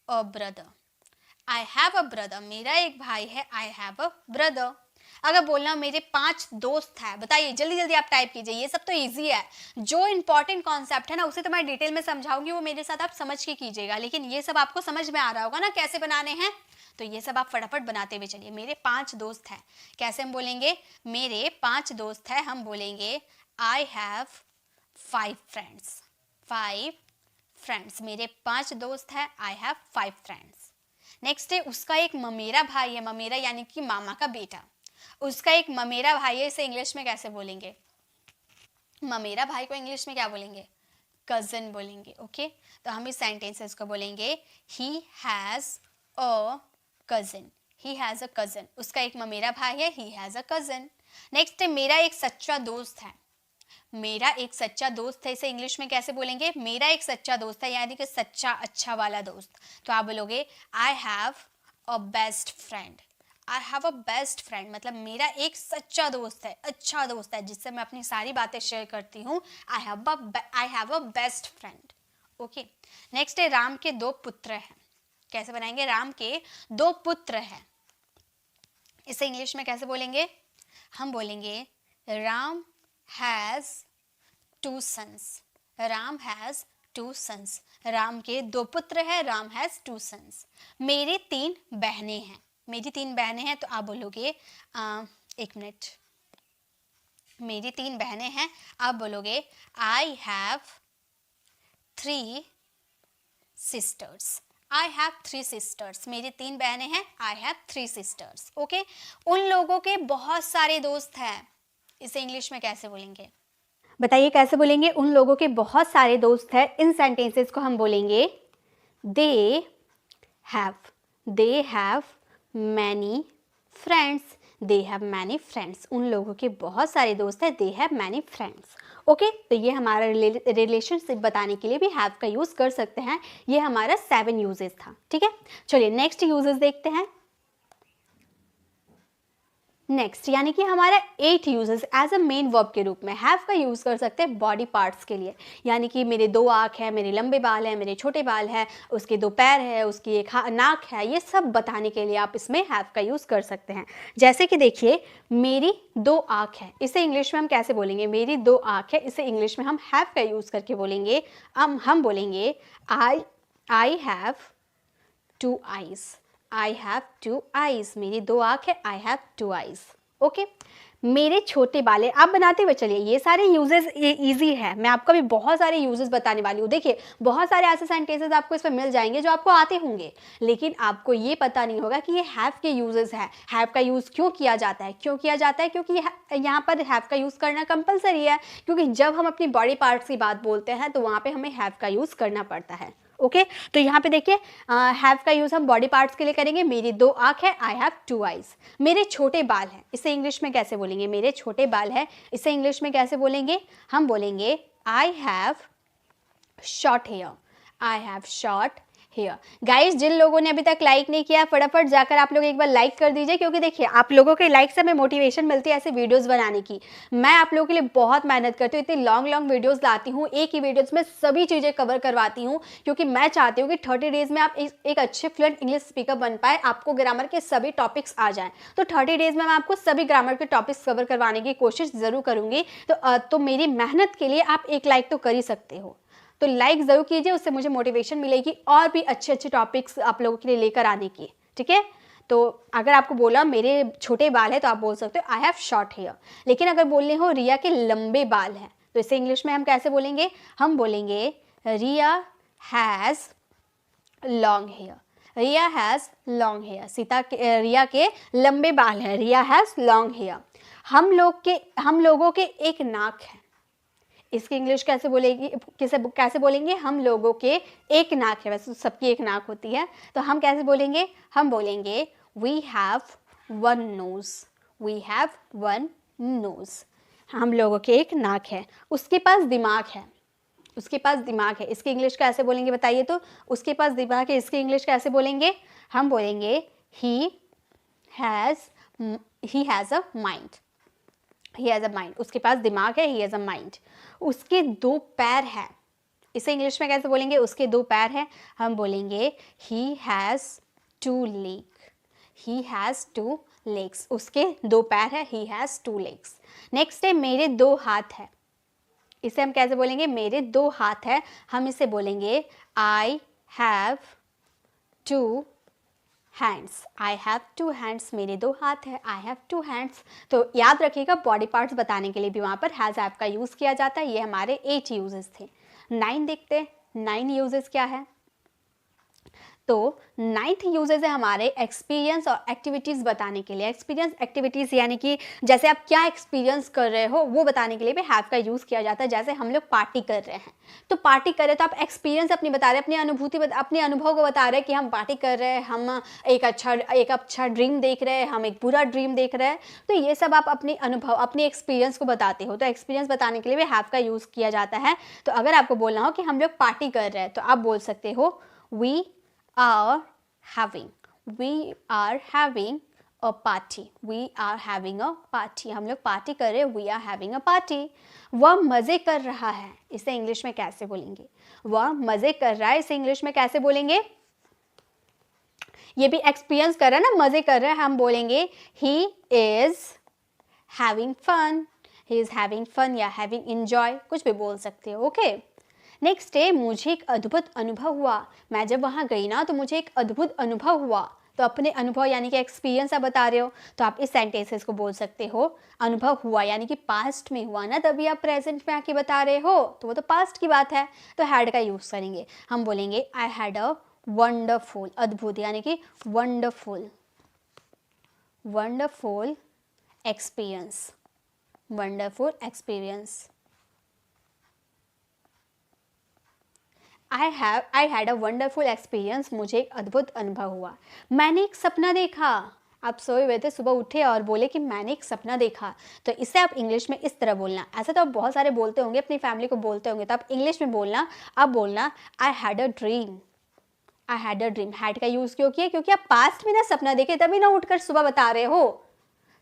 a brother, I have a brother, मेरा एक भाई है, आई हैव अ ब्रदर। अगर बोलना मेरे 5 दोस्त हैं, बताइए जल्दी जल्दी आप टाइप कीजिए, ये सब तो इजी है, जो इंपॉर्टेंट कॉन्सेप्ट है ना उसे तो मैं डिटेल में समझाऊंगी, वो मेरे साथ आप समझ के कीजिएगा, लेकिन ये सब आपको समझ में आ रहा होगा ना कैसे बनाने हैं, तो ये सब आप फटाफट बनाते हुए चलिए। मेरे 5 दोस्त हैं, कैसे हम बोलेंगे, मेरे 5 दोस्त हैं, हम बोलेंगे आई हैव 5 फ्रेंड्स, 5 फ्रेंड्स, मेरे 5 दोस्त हैं, आई हैव 5 फ्रेंड्स। नेक्स्ट है उसका एक ममेरा भाई है, ममेरा यानी कि मामा का बेटा, उसका एक ममेरा भाई है, इसे इंग्लिश में कैसे बोलेंगे, ममेरा भाई को इंग्लिश में क्या बोलेंगे, कजन बोलेंगे। ओके, तो हम इस सेंटेंसेस को बोलेंगे he has a cousin, he has a cousin, उसका एक ममेरा भाई है, he has a cousin. Next है मेरा एक सच्चा दोस्त है, मेरा एक सच्चा दोस्त है, इसे इंग्लिश में कैसे बोलेंगे, मेरा एक सच्चा दोस्त है यानी कि सच्चा अच्छा वाला दोस्त, तो आप बोलोगे I have a best friend, I have a best friend मतलब मेरा एक सच्चा दोस्त है, अच्छा दोस्त है, जिससे मैं अपनी सारी बातें शेयर करती हूँ, I have a best friend. Okay, next है राम के 2 पुत्र हैं, कैसे बनाएंगे, राम के 2 पुत्र हैं, इसे इंग्लिश में कैसे बोलेंगे, हम बोलेंगे Ram has 2 sons, Ram has 2 sons, Ram के 2 पुत्र हैं, राम हैज़ 2 सन्स। मेरी 3 बहनें हैं, मेरी 3 बहनें हैं, तो आप बोलोगे 1 मिनट, मेरी 3 बहनें हैं, आप बोलोगे I have 3 sisters. I have 3 sisters, मेरी 3 बहनें हैं, आई हैव 3 सिस्टर्स। ओके, उन लोगों के बहुत सारे दोस्त हैं, इसे इंग्लिश में कैसे बोलेंगे? बताइए कैसे बोलेंगे? उन लोगों के बहुत सारे दोस्त हैं। इन सेंटेंसेस को हम बोलेंगे they have many friends. They have many friends, उन लोगों के बहुत सारे दोस्त हैं, they have many friends. Okay, तो ये हमारा रिलेशनशिप बताने के लिए भी हैव का यूज़ कर सकते हैं। ये हमारा 7 यूजेस था। ठीक है, चलिए नेक्स्ट यूजेस देखते हैं। नेक्स्ट यानी कि हमारा 8 uses as a main verb के रूप में हैव का यूज़ कर सकते हैं बॉडी पार्ट्स के लिए। यानी कि मेरे 2 आँख है, मेरे लंबे बाल हैं, मेरे छोटे बाल हैं, उसके 2 पैर है, उसकी एक नाक है, ये सब बताने के लिए आप इसमें हैव का यूज़ कर सकते हैं। जैसे कि देखिए, मेरी 2 आँख है, इसे इंग्लिश में हम कैसे बोलेंगे? मेरी 2 आँख है, इसे इंग्लिश में हम हैव का यूज़ करके बोलेंगे। हम बोलेंगे I have 2 eyes. I have 2 eyes, मेरी 2 आँख है, आई हैव 2 आईज। ओके, मेरे छोटे बाल है, आप बनाते हुए चलिए। ये सारे यूजेस इजी है, मैं आपको भी बहुत सारे यूजेस बताने वाली हूँ। देखिए, बहुत सारे ऐसे सेंटेंसेस आपको इसमें मिल जाएंगे जो आपको आते होंगे, लेकिन आपको ये पता नहीं होगा कि ये हैव के यूजेस है। हैव का यूज़ क्यों किया जाता है? क्यों किया जाता है? क्योंकि यहाँ पर हैव का यूज़ करना कंपलसरी है, क्योंकि जब हम अपनी बॉडी पार्ट्स की बात बोलते हैं तो वहाँ पर हमें हैव का यूज़ करना पड़ता है। ओके, तो यहाँ पे देखिए, हैव का यूज़ हम बॉडी पार्ट्स के लिए करेंगे। मेरी 2 आँख है, आई हैव 2 आईज। मेरे छोटे बाल हैं, इसे इंग्लिश में कैसे बोलेंगे? मेरे छोटे बाल हैं, इसे इंग्लिश में कैसे बोलेंगे? हम बोलेंगे I have short hair. I have short hair. Guys, जिन लोगों ने अभी तक लाइक नहीं किया, फटाफट जाकर आप लोग एक बार लाइक कर दीजिए, क्योंकि देखिए, आप लोगों के लाइक से हमें मोटिवेशन मिलती है ऐसे वीडियोस बनाने की। मैं आप लोगों के लिए बहुत मेहनत करती हूँ, इतनी लॉन्ग वीडियोस लाती हूँ, एक ही वीडियोस में सभी चीज़ें कवर करवाती हूँ, क्योंकि मैं चाहती हूँ कि 30 डेज में आप एक अच्छे फ्लुएंट इंग्लिश स्पीकर बन पाए, आपको ग्रामर के सभी टॉपिक्स आ जाएँ। तो 30 डेज में मैं आपको सभी ग्रामर के टॉपिक्स कवर करवाने की कोशिश ज़रूर करूँगी। तो मेरी मेहनत के लिए आप एक लाइक तो कर ही सकते हो, तो लाइक ज़रूर कीजिए, उससे मुझे मोटिवेशन मिलेगी और भी अच्छे अच्छे टॉपिक्स आप लोगों के लिए लेकर आने की। ठीक है, तो अगर आपको बोला मेरे छोटे बाल है तो आप बोल सकते हो आई हैव शॉर्ट हेयर। लेकिन अगर बोलने हो रिया के लंबे बाल हैं, तो इसे इंग्लिश में हम कैसे बोलेंगे? हम बोलेंगे Riya has long hair. Riya has long hair. Riya के लंबे बाल हैं, रिया हैज़ लॉन्ग हेयर। हम लोगों के एक नाक है, इसकी इंग्लिश कैसे बोलेगी? कैसे बोलेंगे? हम लोगों के एक नाक है, वैसे सबकी एक नाक होती है, तो हम कैसे बोलेंगे? हम बोलेंगे we have 1 nose. We have 1 nose. हम लोगों के एक नाक है, उसके पास दिमाग है। उसके पास दिमाग है, इसकी इंग्लिश कैसे बोलेंगे बताइए? तो उसके पास दिमाग है, इसकी इंग्लिश कैसे बोलेंगे? हम बोलेंगे he has a mind. He has a mind, उसके पास दिमाग है, ही हैज़ अ माइंड। उसके 2 पैर हैं, इसे इंग्लिश में कैसे बोलेंगे? उसके 2 पैर हैं, हम बोलेंगे he has 2 leg. He has 2 legs, उसके 2 पैर है, ही हैज़ 2 लेग्स। नेक्स्ट है मेरे 2 हाथ है, इसे हम कैसे बोलेंगे? मेरे 2 हाथ है, हम इसे बोलेंगे I have 2 hands. I have 2 hands, मेरे 2 हाथ है, आई हैव 2 हैंड्स। तो याद रखिएगा, बॉडी पार्ट्स बताने के लिए भी वहाँ पर हैज़ हैव का यूज़ किया जाता है। ये हमारे 8 यूजेस थे। 9 देखते हैं, 9 यूजेस क्या है? तो 9th यूजेस है हमारे एक्सपीरियंस और एक्टिविटीज़ बताने के लिए। एक्सपीरियंस एक्टिविटीज़ यानी कि जैसे आप क्या एक्सपीरियंस कर रहे हो वो बताने के लिए भी हैव का यूज़ किया जाता है। जैसे हम लोग पार्टी कर रहे हैं, तो पार्टी कर रहे हैं तो आप एक्सपीरियंस अपनी बता रहे हैं, अपनी अनुभूति अपने अनुभव को बता रहे हैं कि हम पार्टी कर रहे हैं, हम एक अच्छा ड्रीम देख रहे हैं, हम एक बुरा ड्रीम देख रहे हैं। तो ये सब आप अपने अनुभव, अपने एक्सपीरियंस को बताते हो, तो एक्सपीरियंस बताने के लिए भी हैव का यूज़ किया जाता है। तो अगर आपको बोलना हो कि हम लोग पार्टी कर रहे हैं, तो आप बोल सकते हो we are having a party। we are having a party, हम लोग पार्टी कर रहे हैं, we are having a party। वह मज़े कर रहा है, इसे इंग्लिश में कैसे बोलेंगे? वह मज़े कर रहा है, इसे इंग्लिश में कैसे बोलेंगे? ये भी एक्सपीरियंस कर रहा है ना, मज़े कर रहा है, हम बोलेंगे he is having fun। he is having fun या having enjoy, कुछ भी बोल सकते हो। ओके, नेक्स्ट है मुझे एक अद्भुत अनुभव हुआ, मैं जब वहाँ गई ना तो मुझे एक अद्भुत अनुभव हुआ। तो अपने अनुभव यानी कि एक्सपीरियंस आप बता रहे हो, तो आप इस सेंटेंसेस को बोल सकते हो अनुभव हुआ यानी कि पास्ट में हुआ ना, तभी आप प्रेजेंट में आके बता रहे हो, तो वो तो पास्ट की बात है। तो हैड का यूज़ करेंगे, हम बोलेंगे आई हैड अ वंडरफुल, अद्भुत यानी कि wonderful, wonderful experience, wonderful experience. I had a wonderful experience, मुझे एक अद्भुत अनुभव हुआ। मैंने एक सपना देखा, आप सोए हुए थे, सुबह उठे और बोले कि मैंने एक सपना देखा, तो इसे आप इंग्लिश में इस तरह बोलना। ऐसा तो आप बहुत सारे बोलते होंगे, अपनी फैमिली को बोलते होंगे, तो आप इंग्लिश में बोलना। आप बोलना I had a dream, I had a dream. Had का यूज़ क्यों किया? क्योंकि आप पास्ट में ना सपना देखे तभी ना उठकर सुबह बता रहे हो,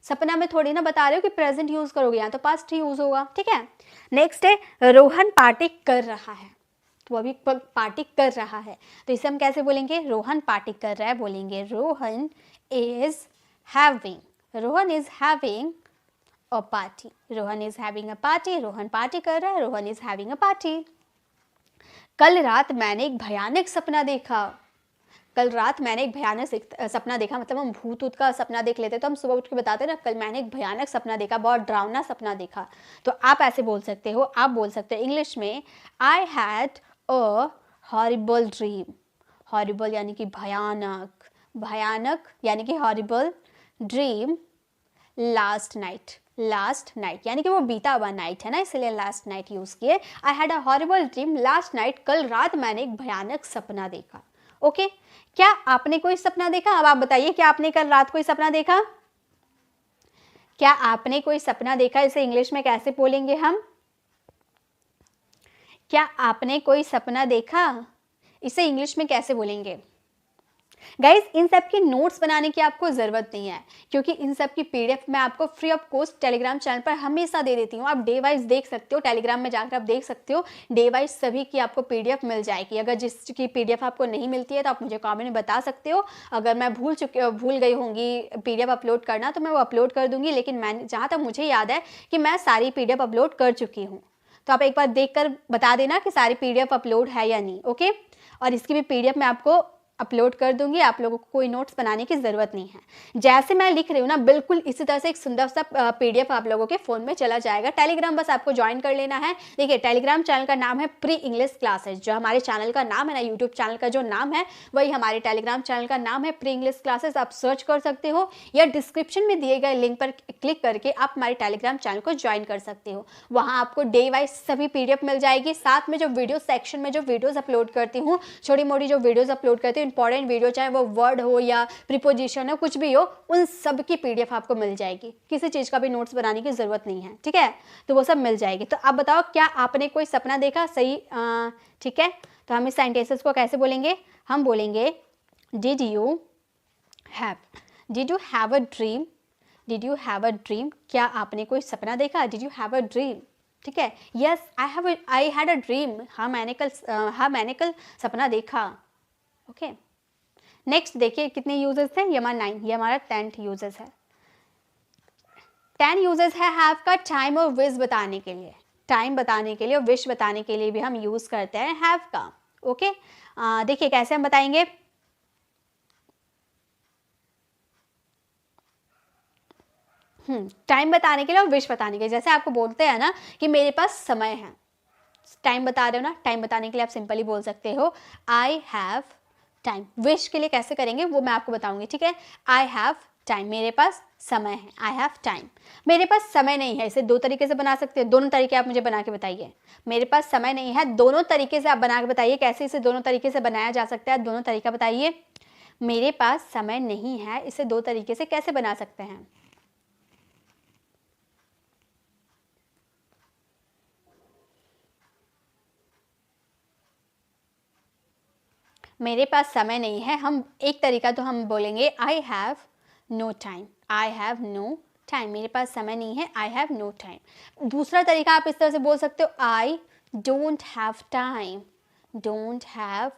सपना में थोड़ी ना बता रहे हो कि प्रेजेंट यूज़ करोगे, यहाँ तो पास्ट ही यूज़ होगा। ठीक है, नेक्स्ट है रोहन पार्टी कर रहा है, वो अभी पार्टी कर रहा है, तो इसे हम कैसे बोलेंगे? रोहन पार्टी कर रहा है, बोलेंगे Rohan is having, Rohan is having a party, Rohan is having a party, Rohan party कर रहा है, Rohan is having a party. कल रात मैंने एक भयानक सपना देखा, कल रात मैंने एक भयानक सपना देखा, मतलब हम भूत ऊत का सपना देख लेते तो हम सुबह उठ के बताते ना कल मैंने एक भयानक सपना देखा, बहुत डरावना सपना देखा। तो आप ऐसे बोल सकते हो, आप बोल सकते हो इंग्लिश में I had a horrible dream, horrible यानी कि भयानक, भयानक यानी कि horrible, dream last night, last night यानी कि वो बीता हुआ नाइट है ना, इसलिए लास्ट नाइट यूज़ किए। I had a horrible dream last night, कल रात मैंने एक भयानक सपना देखा। ओके, क्या आपने कोई सपना देखा? अब आप बताइए, क्या आपने कल रात कोई सपना देखा? क्या आपने कोई सपना देखा? इसे इंग्लिश में कैसे बोलेंगे हम? क्या आपने कोई सपना देखा, इसे इंग्लिश में कैसे बोलेंगे? गाइज, इन सब के नोट्स बनाने की आपको ज़रूरत नहीं है, क्योंकि इन सब की पीडीएफ मैं आपको free of cost Telegram channel पर हमेशा दे देती हूँ। आप डे वाइज देख सकते हो, टेलीग्राम में जाकर आप देख सकते हो, डे वाइज सभी की आपको पीडीएफ मिल जाएगी। अगर जिसकी पीडीएफ आपको नहीं मिलती है तो आप मुझे कमेंट में बता सकते हो। अगर मैं भूल गई होंगी पीडीएफ अपलोड करना तो मैं वो अपलोड कर दूंगी, लेकिन मैं जहाँ तक मुझे याद है कि मैं सारी पीडीएफ अपलोड कर चुकी हूँ। तो आप एक बार देखकर बता देना कि सारी पीडीएफ अपलोड है या नहीं। ओके, और इसकी भी पीडीएफ मैं आपको अपलोड कर दूंगी, आप लोगों को कोई नोट्स बनाने की ज़रूरत नहीं है। जैसे मैं लिख रही हूँ ना, बिल्कुल इसी तरह से एक सुंदर सा पीडीएफ आप लोगों के फ़ोन में चला जाएगा। टेलीग्राम बस आपको ज्वाइन कर लेना है। देखिए, टेलीग्राम चैनल का नाम है प्री इंग्लिश क्लासेस, जो हमारे चैनल का नाम है ना, यूट्यूब चैनल का जो नाम है वही हमारे टेलीग्राम चैनल का नाम है, प्री इंग्लिश क्लासेस। आप सर्च कर सकते हो या डिस्क्रिप्शन में दिए गए लिंक पर क्लिक करके आप हमारे टेलीग्राम चैनल को ज्वाइन कर सकते हो। वहाँ आपको डे वाइज सभी पीडीएफ मिल जाएगी, साथ में जो वीडियो सेक्शन में जो वीडियोज़ अपलोड करती हूँ, छोटी मोटी जो वीडियोज़ अपलोड करती हूँ, इंपॉर्टेंट वीडियो, चाहे वो वर्ड हो या प्रीपोजिशन हो, कुछ भी हो, उन सब की पीडीएफ आपको मिल जाएगी। किसी चीज़ का भी नोट्स बनाने की ज़रूरत नहीं है। ठीक है, तो वो सब मिल जाएगी। तो आप बताओ, क्या आपने कोई सपना देखा? सही, ठीक है। तो हम इस सेंटेंसेस को कैसे बोलेंगे? हम बोलेंगे did you have a dream, did you have a dream, क्या आपने कोई सपना देखा? Did you have a dream. ठीक है, yes I had a dream, हाँ मैंने कल सपना देखा। ओके, नेक्स्ट देखिए कितने यूजेस थे, ये हमारा 9, ये हमारा 10th यूजेस है। 10 यूजेस है हैव का टाइम और विश बताने के लिए, टाइम बताने के लिए और विश बताने के लिए भी हम यूज करते हैं हैव का। ओके, देखिए कैसे हम बताएंगे। टाइम बताने के लिए और विश बताने के लिए, जैसे आपको बोलते हैं ना कि मेरे पास समय है, टाइम बता रहे हो ना, टाइम बताने के लिए आप सिंपली बोल सकते हो आई हैव टाइम। विश के लिए कैसे करेंगे वो मैं आपको बताऊंगी। ठीक है, आई हैव टाइम, मेरे पास समय है, आई हैव टाइम। मेरे पास समय नहीं है, इसे दो तरीके से बना सकते हैं, दोनों तरीके आप मुझे बना के बताइए। मेरे पास समय नहीं है, दोनों तरीके से आप बना के बताइए, कैसे इसे दोनों तरीके से बनाया जा सकता है, दोनों तरीका बताइए। मेरे पास समय नहीं है, इसे दो तरीके से कैसे बना सकते हैं? मेरे पास समय नहीं है, हम एक तरीका तो हम बोलेंगे I have no time, I have no time, मेरे पास समय नहीं है, आई हैव नो टाइम। दूसरा तरीका आप इस तरह से बोल सकते हो आई don't have time, don't have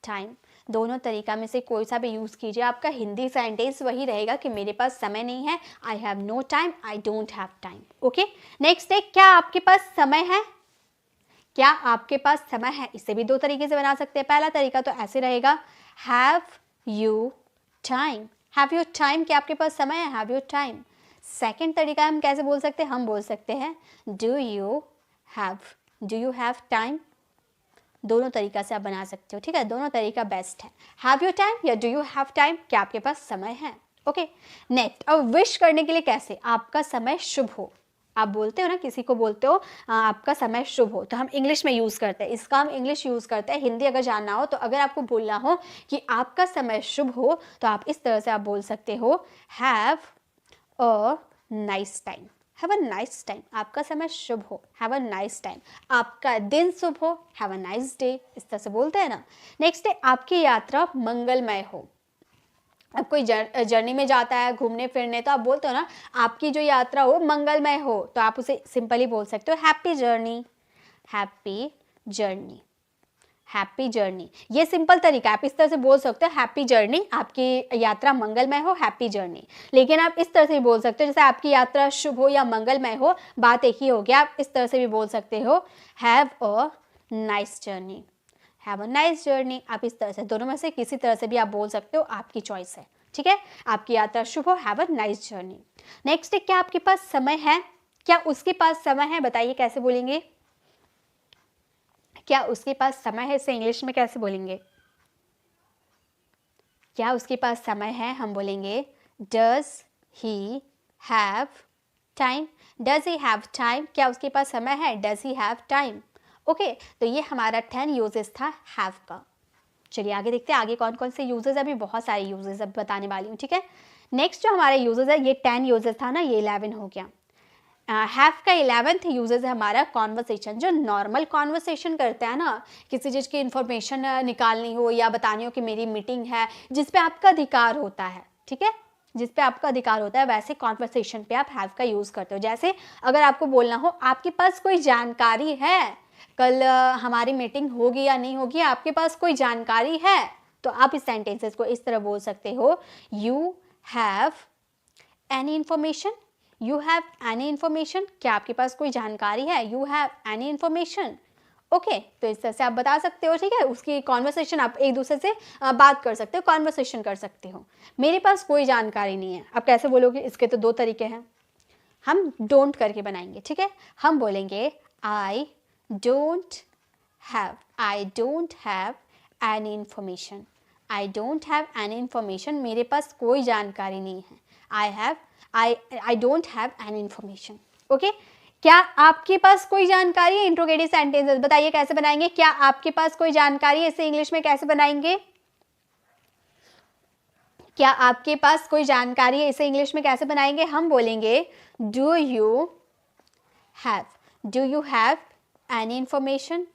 time. दोनों तरीका में से कोई सा भी यूज़ कीजिए, आपका हिंदी सेंटेंस वही रहेगा कि मेरे पास समय नहीं है, I have no time, I don't have time. Okay, next है क्या आपके पास समय है, क्या आपके पास समय है, इसे भी दो तरीके से बना सकते हैं। पहला तरीका तो ऐसे रहेगा, have you time, have you time, क्या आपके पास समय है, हैव यू टाइम। सेकेंड तरीका हम कैसे बोल सकते हैं, हम बोल सकते हैं डू यू हैव टाइम। दोनों तरीका से आप बना सकते हो, ठीक है, दोनों तरीका बेस्ट है, हैव यू टाइम या डू यू हैव टाइम, क्या आपके पास समय है। ओके, नेक्स्ट, अब विश करने के लिए कैसे, आपका समय शुभ हो, आप बोलते हो ना, किसी को बोलते हो आपका समय शुभ हो, तो हम इंग्लिश में यूज़ करते हैं, इसका हम इंग्लिश यूज़ करते हैं। हिंदी अगर जानना हो तो अगर आपको बोलना हो कि आपका समय शुभ हो तो आप इस तरह से आप बोल सकते हो, have a nice time, have a nice time, आपका समय शुभ हो, हैव अ नाइस टाइम, आपका दिन शुभ हो, हैव अ नाइस डे, इस तरह से बोलते हैं ना। नेक्स्ट है, आपकी यात्रा मंगलमय हो। अब कोई जर्नी में जाता है घूमने फिरने, तो आप बोलते हो ना आपकी जो यात्रा हो मंगलमय हो, तो आप उसे सिंपली बोल सकते हो happy journey, happy journey, happy journey. ये सिंपल तरीका, आप इस तरह से बोल सकते हो हैप्पी जर्नी, आपकी यात्रा मंगलमय हो, हैप्पी जर्नी। लेकिन आप इस तरह से भी बोल सकते हो, जैसे आपकी यात्रा शुभ हो या मंगलमय हो, बात एक ही हो गया, आप इस तरह से भी बोल सकते हो have a nice journey, have a nice journey. आप इस तरह से, दोनों में से किसी तरह से भी आप बोल सकते हो, आपकी चॉइस है, ठीक है। आपकी यात्रा शुभ हो, have a nice journey. Next है, क्या आपके पास समय है, क्या उसके पास समय है, बताइए कैसे बोलेंगे, क्या उसके पास समय है, इसे इंग्लिश में कैसे बोलेंगे, क्या उसके पास समय है, हम बोलेंगे does he have time, does he have time, क्या उसके पास समय है, does he have time. Okay, तो ये हमारा 10 यूजेस था हैव का। चलिए आगे देखते हैं, आगे कौन कौन से यूजेस, अभी बहुत सारे यूजेस अब बताने वाली हूँ, ठीक है। नेक्स्ट जो हमारे यूजेस है, ये 10 यूजेस था ना, ये 11 हो गया। हैव का 11th यूजेस है हमारा कॉन्वर्सेशन, जो नॉर्मल कॉन्वर्सेशन करते हैं ना, किसी चीज़ की इंफॉर्मेशन निकालनी हो या बतानी हो कि मेरी मीटिंग है, जिस पे आपका अधिकार होता है, ठीक है, जिस पे आपका अधिकार होता है, वैसे कॉन्वर्सेशन पे आप हैव का यूज़ करते हो। जैसे अगर आपको बोलना हो आपके पास कोई जानकारी है, कल हमारी मीटिंग होगी या नहीं होगी, आपके पास कोई जानकारी है, तो आप इस सेंटेंसेस को इस तरह बोल सकते हो, you have any information, you have any information, क्या आपके पास कोई जानकारी है, you have any information. Okay, तो इस तरह से आप बता सकते हो, ठीक है, उसकी कॉन्वर्सेशन आप एक दूसरे से बात कर सकते हो, कॉन्वर्सेशन कर सकते हो। मेरे पास कोई जानकारी नहीं है, आप कैसे बोलोगे, इसके तो दो तरीके हैं, हम डोंट करके बनाएंगे, ठीक है। हम बोलेंगे आई don't have any information, I don't have any information, मेरे पास कोई जानकारी नहीं है, आई don't have any information. Okay, क्या आपके पास कोई जानकारी है, इंट्रोगेटिव सेंटेंसेस बताइए कैसे बनाएंगे, क्या आपके पास कोई जानकारी है, इसे इंग्लिश में कैसे बनाएंगे, क्या आपके पास कोई जानकारी है, इसे इंग्लिश में कैसे बनाएंगे, हम बोलेंगे do you have any information.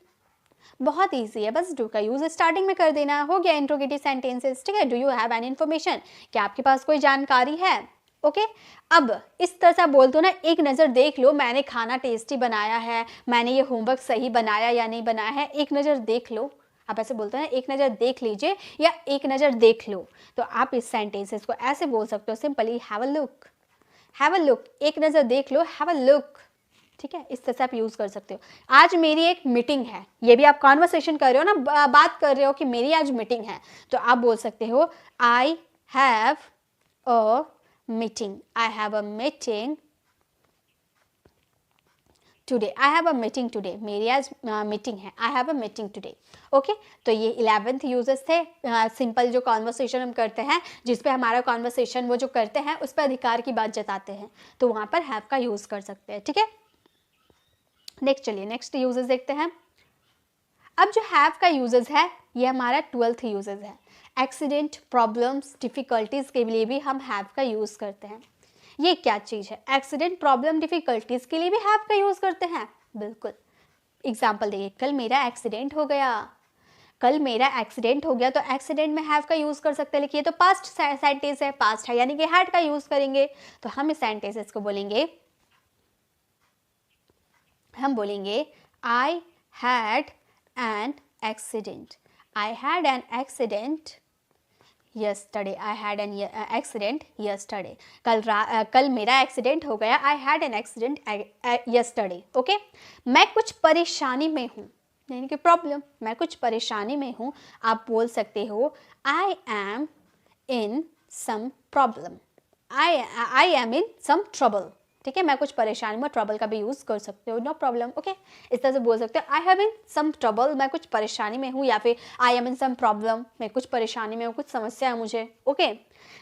बहुत ईजी है, बस डू का यूज स्टार्टिंग में कर देना, हो गया इंट्रोगेटिव सेंटेंसेस, ठीक है। Do you have any information, क्या आपके पास कोई जानकारी है। ओके, अब इस तरह से आप बोलते हो ना, एक नज़र देख लो, मैंने खाना टेस्टी बनाया है, मैंने ये होमवर्क सही बनाया या नहीं बनाया है, एक नज़र देख लो, आप ऐसे बोलते हो ना, एक नज़र देख लीजिए या एक नज़र देख लो, तो आप इस सेंटेंसेस को ऐसे बोल सकते हो सिंपली, हैव अ लुक, एक नज़र देख लो, हैव अ लुक, ठीक है, इस तरह से आप यूज़ कर सकते हो। आज मेरी एक मीटिंग है, ये भी आप कॉन्वर्सेशन कर रहे हो ना, बात कर रहे हो कि मेरी आज मीटिंग है, तो आप बोल सकते हो I have a meeting, I have a meeting today, I have a meeting today, मेरी आज मीटिंग है, I have a meeting today. Okay, तो ये 11th यूजेस थे, सिंपल जो कॉन्वर्सेशन हम करते हैं, जिस पे हमारा कॉन्वर्सेशन वो जो करते हैं उस पर अधिकार की बात जताते हैं, तो वहाँ पर हैव का यूज़ कर सकते हैं, ठीक है। नेक्स्ट, चलिए नेक्स्ट यूजेस देखते हैं। अब जो हैव का यूजेस है, ये हमारा 12th यूजेस है। एक्सीडेंट, प्रॉब्लम्स, डिफिकल्टीज के लिए भी हम हैव का यूज करते हैं। ये क्या चीज है, एक्सीडेंट, प्रॉब्लम, डिफिकल्टीज के लिए भी हैव का यूज करते हैं, बिल्कुल। एग्जाम्पल देखिए, कल मेरा एक्सीडेंट हो गया, कल मेरा एक्सीडेंट हो गया, तो एक्सीडेंट में हैव का यूज कर सकते हैं, लेकिन ये तो पास्ट सेंटेंस है, पास्ट है, यानी कि हैड का यूज करेंगे, तो हम इस सेंटेंसेस को बोलेंगे, हम बोलेंगे I had an accident, I had an accident yesterday I had an accident yesterday. कल मेरा एक्सीडेंट हो गया. I had an accident yesterday. Okay. मैं कुछ परेशानी में हूँ, यानी कि प्रॉब्लम. मैं कुछ परेशानी में हूँ. आप बोल सकते हो I am in some problem. I am in some trouble. ठीक है, मैं कुछ परेशानी में, ट्रबल का भी यूज़ कर सकते हो, नो प्रॉब्लम. ओके, इस तरह से बोल सकते हो I have in some trouble, मैं कुछ परेशानी में हूँ, या फिर I am in some problem, मैं कुछ परेशानी में हूँ, कुछ समस्या है मुझे. ओके,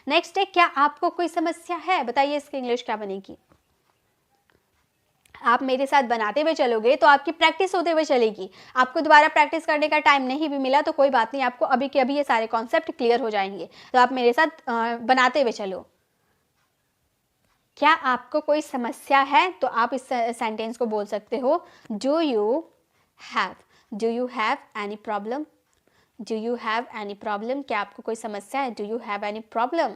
नेक्स्ट है क्या आपको कोई समस्या है. बताइए इसकी इंग्लिश क्या बनेगी. आप मेरे साथ बनाते हुए चलोगे तो आपकी प्रैक्टिस होते हुए चलेगी. आपको दोबारा प्रैक्टिस करने का टाइम नहीं भी मिला तो कोई बात नहीं, आपको अभी के अभी ये सारे कॉन्सेप्ट क्लियर हो जाएंगे. तो आप मेरे साथ बनाते हुए चलो. क्या आपको कोई समस्या है, तो आप इस सेंटेंस को बोल सकते हो do you have any problem. Do you have any problem, क्या आपको कोई समस्या है. Do you have any problem.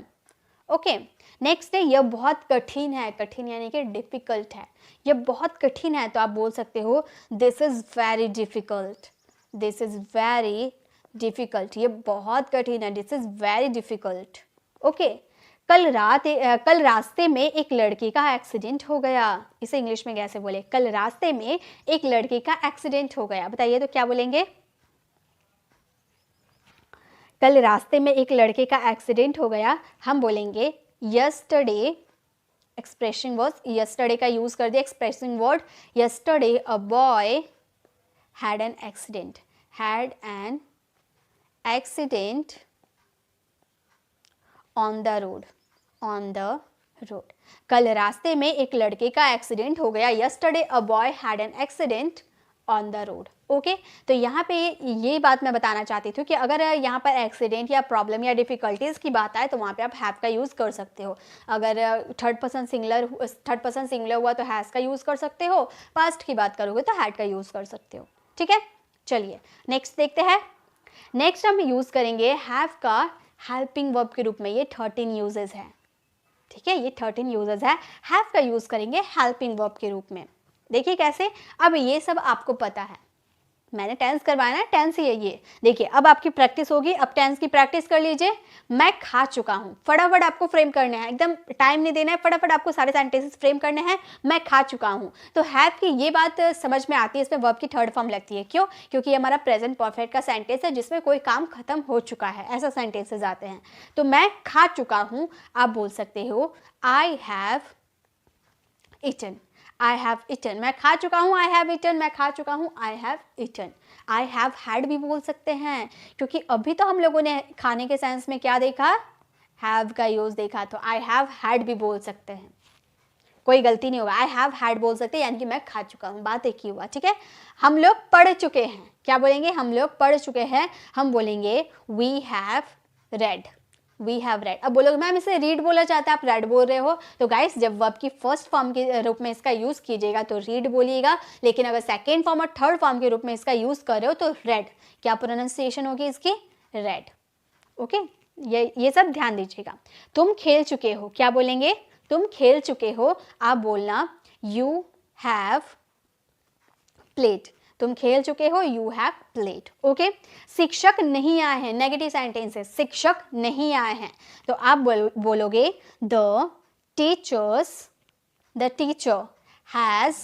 Okay, next है यह बहुत कठिन है. कठिन यानी कि डिफिकल्ट है. यह बहुत कठिन है तो आप बोल सकते हो this is very difficult. This is very difficult, ये बहुत कठिन है. This is very difficult. Okay, कल रास्ते में एक लड़की का एक्सीडेंट हो गया. इसे इंग्लिश में कैसे बोले. कल रास्ते में एक लड़की का एक्सीडेंट हो गया. बताइए तो क्या बोलेंगे. कल रास्ते में एक लड़के का एक्सीडेंट हो गया. हम बोलेंगे यस्टरडे. एक्सप्रेशन वर्ड यस्टरडे का यूज कर दिया. Expressing word yesterday a boy had an accident. Had an accident on the road. On the road. कल रास्ते में एक लड़के का एक्सीडेंट हो गया. Yesterday a boy had an accident on the road. Okay, तो यहाँ पे ये बात मैं बताना चाहती थी कि अगर यहाँ पर एक्सीडेंट या प्रॉब्लम या डिफिकल्टीज की बात आए तो वहाँ पे आप हैव का यूज़ कर सकते हो. अगर थर्ड पर्सन सिंगुलर हुआ तो हैज़ का यूज़ कर सकते हो. पास्ट की बात करोगे तो हैड का यूज़ कर सकते हो. ठीक है, चलिए नेक्स्ट देखते हैं. नेक्स्ट हम यूज़ करेंगे हैव का हेल्पिंग वर्ब के रूप में. ये 13 यूजेस है. ठीक है, ये 13 यूजेस है. हैव का यूज़ करेंगे हेल्पिंग वर्ब के रूप में. देखिए कैसे. अब ये सब आपको पता है, मैंने टेंस करवाया ना, टेंस ही है ये. देखिए अब आपकी प्रैक्टिस होगी. अब टेंस की प्रैक्टिस कर लीजिए. मैं खा चुका हूँ. फटाफट आपको फ्रेम करने हैं, एकदम टाइम नहीं देना है. फटाफट आपको सारे सेंटेंसेस फ्रेम करने हैं. मैं खा चुका हूँ. तो हैव की ये बात समझ में आती है. इसमें वर्ब की थर्ड फॉर्म लगती है. क्यों? क्योंकि ये हमारा प्रेजेंट परफेक्ट का सेंटेंस है जिसमें कोई काम खत्म हो चुका है. ऐसा सेंटेंसेस आते हैं. तो मैं खा चुका हूँ, आप बोल सकते हो I have eaten. I have eaten. मैं खा चुका हूँ. I have eaten. मैं खा चुका हूँ. I have eaten. I have had भी बोल सकते हैं क्योंकि अभी तो हम लोगों ने खाने के सेंस में क्या देखा, हैव का यूज देखा. तो आई हैव हैड भी बोल सकते हैं, कोई गलती नहीं होगा. आई हैव हैड बोल सकते हैं यानी कि मैं खा चुका हूँ. बात एक ही हुआ. ठीक है, हम लोग पढ़ चुके हैं. क्या बोलेंगे. हम लोग पढ़ चुके हैं. हम बोलेंगे we have read. We have read. अब बोलोगे मैम इसे रीड बोला जाता है, आप रेड बोल रहे हो. तो गाइस जब वर्ब की फर्स्ट फॉर्म के रूप में इसका यूज कीजिएगा तो रीड बोलिएगा. लेकिन अगर सेकेंड फॉर्म और थर्ड फॉर्म के रूप में इसका यूज कर रहे हो तो रेड. क्या प्रोनाउंसिएशन होगी इसकी, रेड. ओके, ये सब ध्यान दीजिएगा. तुम खेल चुके हो. क्या बोलेंगे. तुम खेल चुके हो. आप बोलना यू हैव प्लेड. तुम खेल चुके हो. You have played. ओके, शिक्षक नहीं आए हैं. नेगेटिव सेंटेंस है. शिक्षक नहीं आए हैं तो आप बोलोगे the teacher has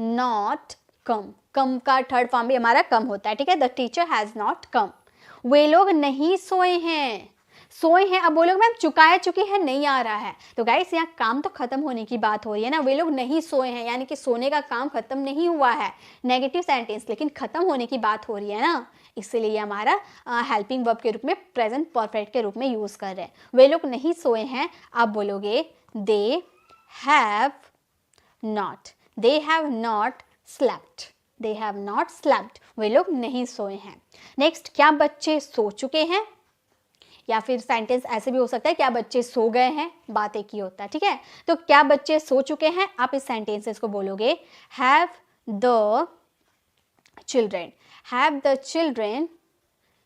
not come. Come का थर्ड फॉर्म भी हमारा कम होता है. ठीक है, the teacher has not come. वे लोग नहीं सोए हैं. सोए हैं. अब बोलोगे मैम चुकाए चुकी है, नहीं आ रहा है. तो गाइस यहाँ काम तो खत्म होने की बात हो रही है ना. वे लोग नहीं सोए हैं यानी कि सोने का काम खत्म नहीं हुआ है. नेगेटिव सेंटेंस लेकिन खत्म होने की बात हो रही है ना, इसलिए हमारा हेल्पिंग वर्ब के रूप में प्रेजेंट परफेक्ट के रूप में यूज कर रहे हैं. वे लोग नहीं सोए हैं. आप बोलोगे they have not slept. They have not slept. वे लोग नहीं सोए हैं. नेक्स्ट, क्या बच्चे सो चुके हैं. या फिर सेंटेंस ऐसे भी हो सकता है क्या बच्चे सो गए हैं. बात एक ही होता है. ठीक है, तो क्या बच्चे सो चुके हैं. आप इस सेंटेंसेस को बोलोगे have the children. Have the children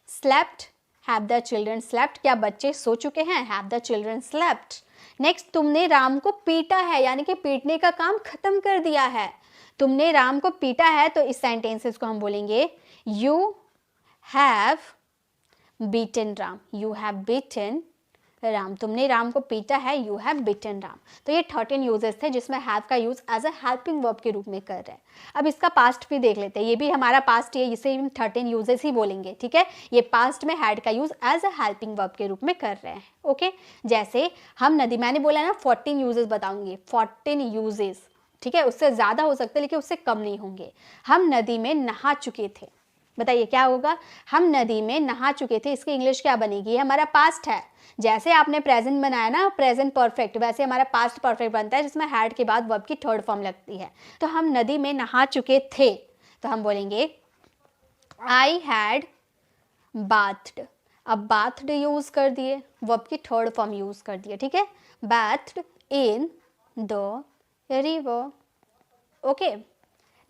slept. Have the children slept. क्या बच्चे सो चुके हैं. Have the children slept. Next, तुमने राम को पीटा है यानी कि पीटने का काम खत्म कर दिया है. तुमने राम को पीटा है तो इस सेंटेंसेस को हम बोलेंगे you have beaten Ram, you have beaten Ram, तुमने राम को पीटा है, यू हैव बीटन राम। तो ये 13 यूजेस थे जिसमें हैव का use as a helping verb के रूप में कर रहे हैं। अब इसका पास्ट भी देख लेते हैं, ये भी हमारा पास्ट है, इसे हम 13 यूजेस ही बोलेंगे, ठीक है। ये पास्ट में हैड का use as a helping verb के रूप में कर रहे हैं, ओके। जैसे हम नदी, मैंने बोला ना 14 यूजेस बताऊंगी, 14 यूजेस, ठीक है, उससे ज़्यादा हो सकते हैं लेकिन उससे कम नहीं होंगे। हम नदी में नहा चुके थे, बताइए क्या होगा, हम नदी में नहा चुके थे, इसकी इंग्लिश क्या बनेगी, हमारा पास्ट है। जैसे आपने प्रेजेंट बनाया ना प्रेजेंट परफेक्ट, वैसे हमारा पास्ट परफेक्ट बनता है जिसमें हैड के बाद वर्ब की थर्ड फॉर्म लगती है। तो हम नदी में नहा चुके थे, तो हम बोलेंगे आई हैड बाथड। अब बाथड यूज कर दिए, वर्ब की थर्ड फॉर्म यूज कर दिए, ठीक है, bathed in the river, okay.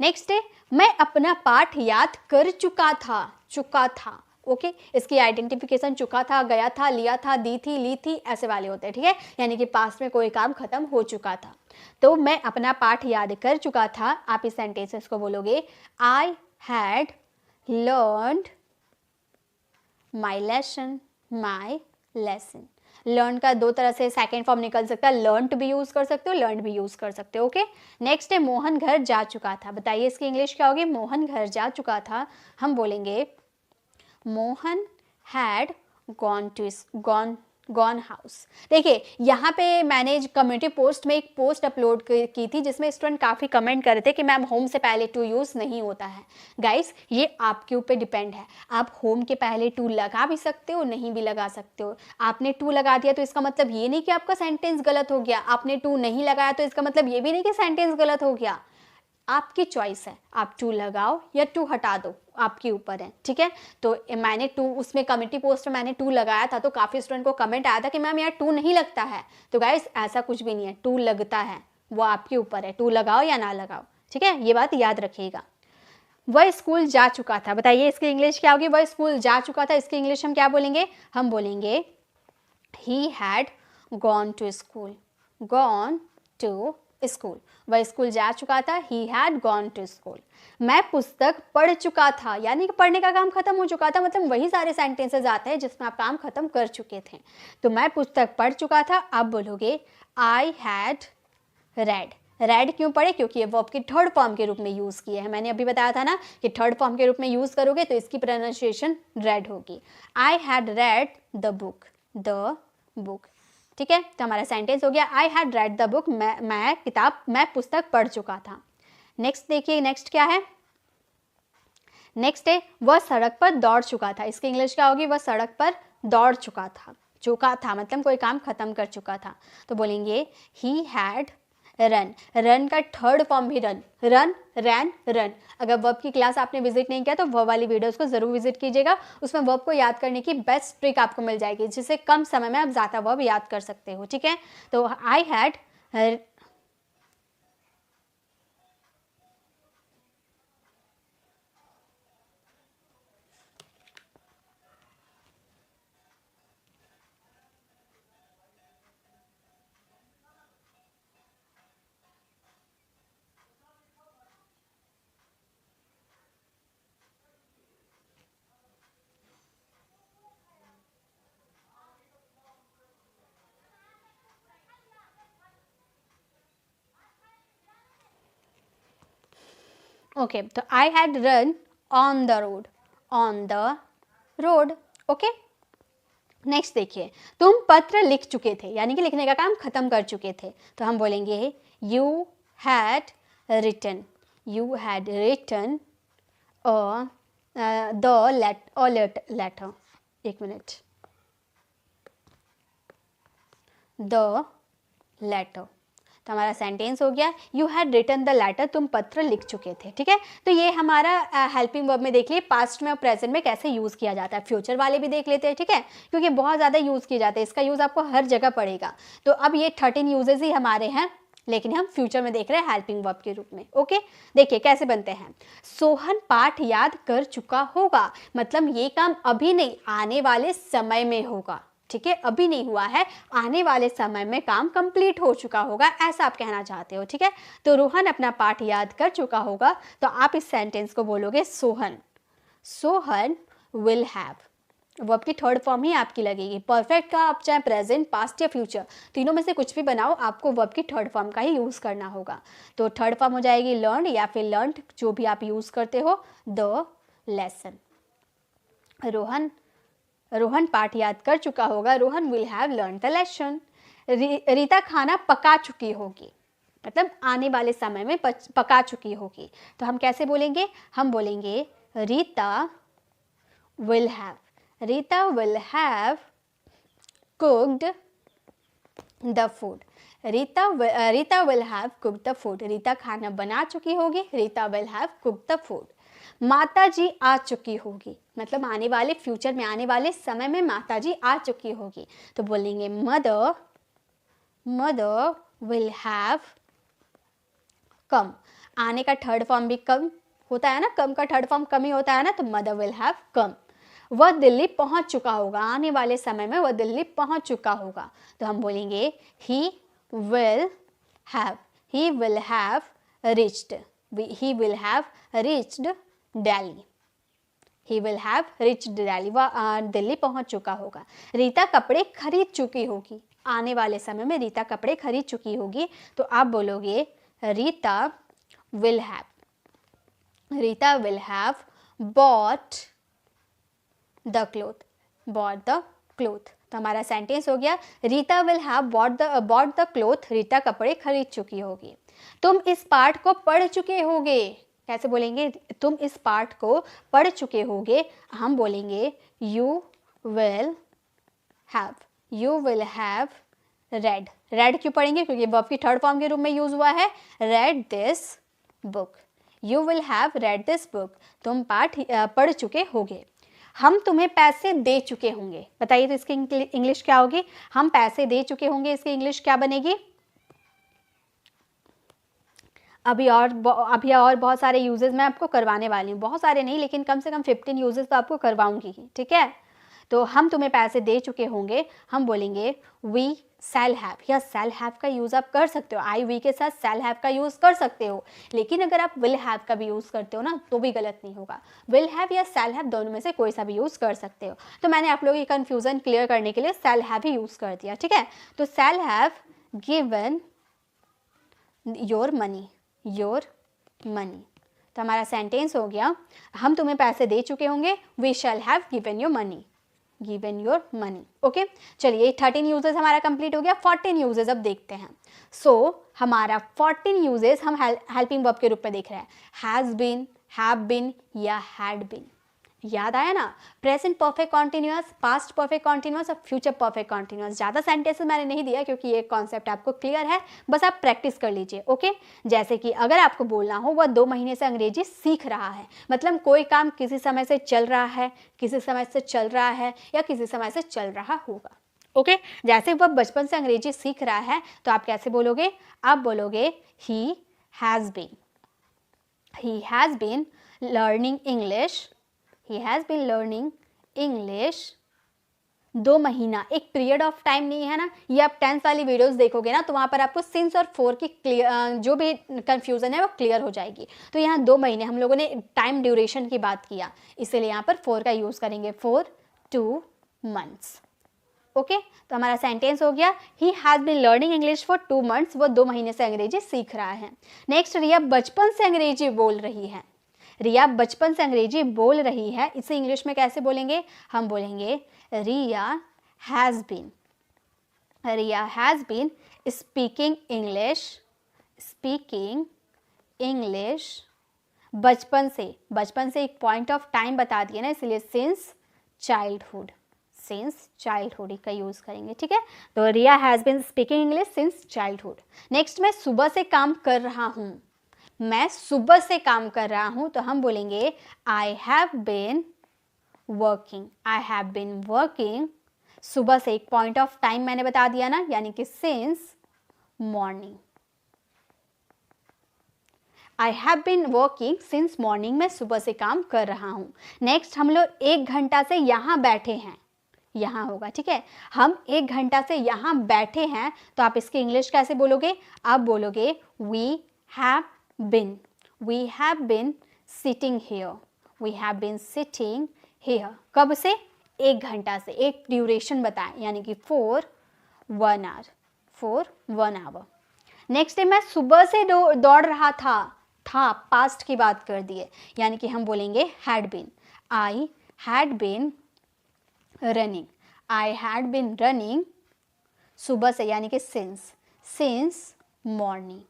Next है मैं अपना पाठ याद कर चुका था, चुका था, ओके। इसकी आइडेंटिफिकेशन चुका था, गया था, लिया था, दी थी, ली थी, ऐसे वाले होते हैं, ठीक है, यानी कि पास्ट में कोई काम खत्म हो चुका था। तो मैं अपना पाठ याद कर चुका था, आप इस सेंटेंसेस को बोलोगे I had learned my lesson, my lesson. Learn का दो तरह से सेकेंड फॉर्म निकल सकता है, लर्न भी यूज कर सकते हो, लर्न भी यूज कर सकते हो, ओके। नेक्स्ट है मोहन घर जा चुका था, बताइए इसकी इंग्लिश क्या होगी, मोहन घर जा चुका था, हम बोलेंगे मोहन हैड गॉन हाउस। देखिए यहाँ पे मैंने कम्युनिटी पोस्ट में एक पोस्ट अपलोड की थी जिसमें स्टूडेंट काफ़ी कमेंट कर रहे थे कि मैम होम से पहले टू यूज़ नहीं होता है। गाइस ये आपके ऊपर डिपेंड है, आप होम के पहले टू लगा भी सकते हो, नहीं भी लगा सकते हो। आपने टू लगा दिया तो इसका मतलब ये नहीं कि आपका सेंटेंस गलत हो गया, आपने टू नहीं लगाया तो इसका मतलब ये भी नहीं कि सेंटेंस गलत हो गया। आपकी चॉइस है, आप टू लगाओ या टू हटा दो, आपके ऊपर है, ठीक है। तो मैंने टू, उसमें कम्युनिटी पोस्ट में मैंने टू लगाया था तो काफ़ी स्टूडेंट को कमेंट आया था कि मैम यार टू नहीं लगता है। तो गाइस ऐसा कुछ भी नहीं है, टू लगता है, वो आपके ऊपर है, टू लगाओ या ना लगाओ, ठीक है, ये बात याद रखिएगा। वह स्कूल जा चुका था, बताइए इसकी इंग्लिश क्या होगी, वह स्कूल जा चुका था, इसकी इंग्लिश हम क्या बोलेंगे, हम बोलेंगे he had gone to school, gone to school, वह स्कूल जा चुका था, he had gone to school. मैं पुस्तक पढ़ चुका था, यानी कि पढ़ने का काम खत्म हो चुका था, मतलब वही सारे सेंटेंसेस आते हैं जिसमें आप काम खत्म कर चुके थे। तो मैं पुस्तक पढ़ चुका था, आप बोलोगे आई हैड रेड। रेड क्यों पढ़े, क्योंकि ये वर्ब की थर्ड फॉर्म के रूप में यूज़ किए हैं। मैंने अभी बताया था ना कि थर्ड फॉर्म के रूप में यूज़ करोगे तो इसकी प्रोनाउंसिएशन रेड होगी। I had read the book, ठीक है। तो हमारा सेंटेंस हो गया I had read the book, मैं पुस्तक पढ़ चुका था। नेक्स्ट देखिए, नेक्स्ट क्या है, नेक्स्ट है वह सड़क पर दौड़ चुका था, इसकी इंग्लिश क्या होगी, वह सड़क पर दौड़ चुका था मतलब कोई काम खत्म कर चुका था। तो बोलेंगे ही हैड रन, रन का थर्ड फॉर्म भी रन, रैन, रन। अगर वर्ब की क्लास आपने विजिट नहीं किया तो वर्ब वाली वीडियोस को जरूर विजिट कीजिएगा, उसमें वर्ब को याद करने की बेस्ट ट्रिक आपको मिल जाएगी जिससे कम समय में आप ज़्यादा वर्ब याद कर सकते हो, ठीक है। तो आई हैड ओके, तो I had run on the road, okay. Next देखिए, तुम पत्र लिख चुके थे, यानी कि लिखने का काम खत्म कर चुके थे, तो हम बोलेंगे यू हैड रिटन लेटर, एक मिनट, द लेटर। तो हमारा सेंटेंस हो गया you had written the letter, तुम पत्र लिख चुके थे, ठीक है। तो ये हमारा हेल्पिंग वर्ब में देख लिए पास्ट में और प्रेजेंट में कैसे यूज़ किया जाता है। फ्यूचर वाले भी देख लेते हैं, ठीक है, क्योंकि बहुत ज़्यादा यूज़ किए जाते हैं, इसका यूज़ आपको हर जगह पड़ेगा। तो अब ये 13 यूजेज ही हमारे हैं, लेकिन हम फ्यूचर में देख रहे हैं हेल्पिंग वर्ब के रूप में, ओके। देखिए कैसे बनते हैं, सोहन पाठ याद कर चुका होगा, मतलब ये काम अभी नहीं, आने वाले समय में होगा, ठीक है, अभी नहीं हुआ है, आने वाले समय में काम कंप्लीट हो चुका होगा, ऐसा आप कहना चाहते हो, ठीक है। तो रोहन अपना पाठ याद कर चुका होगा, तो आप इस सेंटेंस को बोलोगे सोहन विल हैव, वर्ब की थर्ड फॉर्म ही आपकी लगेगी। परफेक्ट का आप चाहे प्रेजेंट, पास्ट या फ्यूचर, तीनों में से कुछ भी बनाओ, आपको वर्ब की थर्ड फॉर्म का ही यूज़ करना होगा। तो थर्ड फॉर्म हो जाएगी लर्न या फिर लर्नड, जो भी आप यूज़ करते हो, द लेसन। रोहन पाठ याद कर चुका होगा, Rohan will have learn the lesson. Rita खाना पका चुकी होगी, मतलब आने वाले समय में पका चुकी होगी। तो हम कैसे बोलेंगे? हम बोलेंगे Rita will have cooked the food. Rita will have cooked the food. Rita खाना बना चुकी होगी, Rita will have cooked the food. माता जी आ चुकी होगी, मतलब आने वाले फ्यूचर में, आने वाले समय में माता जी आ चुकी होगी। तो बोलेंगे मदर विल हैव कम। आने का थर्ड फॉर्म भी कम होता है ना, कम का थर्ड फॉर्म कम ही होता है ना, तो मदर विल हैव कम। वह दिल्ली पहुंच चुका होगा, आने वाले समय में वह दिल्ली पहुंच चुका होगा। तो हम बोलेंगे he will have reached Delhi. He will have reached Delhi, वह दिल्ली पहुंच चुका होगा। रीता कपड़े खरीद चुकी होगी, आने वाले समय में रीता कपड़े खरीद चुकी होगी। तो आप बोलोगे Rita will have bought the cloth. तो हमारा सेंटेंस हो गया Rita will have bought the cloth, Rita कपड़े खरीद चुकी होगी। तुम इस पाठ को पढ़ चुके होगे। कैसे बोलेंगे? तुम इस पाठ को पढ़ चुके होगे। हम बोलेंगे यू विल हैव रेड क्यों पढ़ेंगे? क्योंकि वर्ब की थर्ड फॉर्म के रूप में यूज हुआ है। Read this book, you will have read this book. तुम पाठ पढ़ चुके होगे। हम तुम्हें पैसे दे चुके होंगे। बताइए तो इसकी इंग्लिश क्या होगी? हम पैसे दे चुके होंगे, इसकी इंग्लिश क्या बनेगी? अभी और बहुत सारे यूजेस मैं आपको करवाने वाली हूँ, बहुत सारे नहीं लेकिन कम से कम 15 यूजेस तो आपको करवाऊंगी, ठीक है। तो हम तुम्हें पैसे दे चुके होंगे, हम बोलेंगे वी शैल हैव। या शैल हैव का यूज़ आप कर सकते हो, आई वी के साथ शैल हैव का यूज़ कर सकते हो, लेकिन अगर आप विल हैव का भी यूज़ करते हो ना तो भी गलत नहीं होगा। विल हैव या शैल हैव दोनों में से कोई सा भी यूज़ कर सकते हो। तो मैंने आप लोगों की कन्फ्यूज़न क्लियर करने के लिए शैल हैव ही यूज़ कर दिया, ठीक है। तो शैल हैव गिवन योर मनी। तो हमारा सेंटेंस हो गया हम तुम्हें पैसे दे चुके होंगे, we shall have given your money. Okay, चलिए 13 यूजेस हमारा कंप्लीट हो गया। 14 यूजेस अब देखते हैं। हमारा 14 यूजेस हम हेल्पिंग वर्ब के रूप में देख रहे हैं। हैज़ बीन, हैव बीन या हैड बीन। याद आया ना? Present perfect continuous, past perfect continuous और फ्यूचर परफेक्ट कॉन्टिन्यूअस। ज़्यादा सेंटेंसेस मैंने नहीं दिया क्योंकि ये कॉन्सेप्ट आपको क्लियर है, बस आप प्रैक्टिस कर लीजिए। ओके, जैसे कि अगर आपको बोलना हो वह 2 महीने से अंग्रेजी सीख रहा है, मतलब कोई काम किसी समय से चल रहा है, किसी समय से चल रहा है या किसी समय से चल रहा होगा। ओके, जैसे वह बचपन से अंग्रेजी सीख रहा है तो आप कैसे बोलोगे? आप बोलोगे he has been learning English 2 महीना। एक पीरियड ऑफ टाइम नहीं है ना। ये आप 10th वाली वीडियोस देखोगे ना तो वहाँ पर आपको सिंस और फोर की जो भी कंफ्यूजन है वो क्लियर हो जाएगी। तो यहाँ 2 महीने हम लोगों ने टाइम ड्यूरेशन की बात किया, इसलिए यहाँ पर 4 का यूज़ करेंगे, 4 2 months। ओके, तो हमारा सेंटेंस हो गया he has been learning English for 2 months। वो 2 महीने से अंग्रेजी सीख रहा है। नेक्स्ट, रिया बचपन से अंग्रेजी बोल रही है। रिया बचपन से अंग्रेजी बोल रही है, इसे इंग्लिश में कैसे बोलेंगे? हम बोलेंगे Riya has been speaking English बचपन से एक पॉइंट ऑफ टाइम बता दिया ना, इसलिए सिंस चाइल्डहुड का यूज़ करेंगे, ठीक है। तो Riya has been speaking English since childhood. Next, मैं सुबह से काम कर रहा हूँ। तो हम बोलेंगे आई हैव बीन वर्किंग। सुबह से एक पॉइंट ऑफ टाइम मैंने बता दिया ना, यानी कि since morning. I have been working since morning, मैं सुबह से काम कर रहा हूँ। नेक्स्ट, हम लोग 1 घंटा से यहाँ बैठे हैं, यहाँ होगा, ठीक है। हम 1 घंटा से यहाँ बैठे हैं, तो आप इसकी इंग्लिश कैसे बोलोगे? आप बोलोगे we have been sitting here. कब से? 1 घंटा से, एक ड्यूरेशन बताएं, यानी कि for 1 hour, for 1 hour. Next day मैं सुबह से दौड़ रहा था पास्ट की बात कर दी है, यानी कि हम बोलेंगे had been. I had been running, I had been running सुबह से, यानी कि सिंस मॉर्निंग।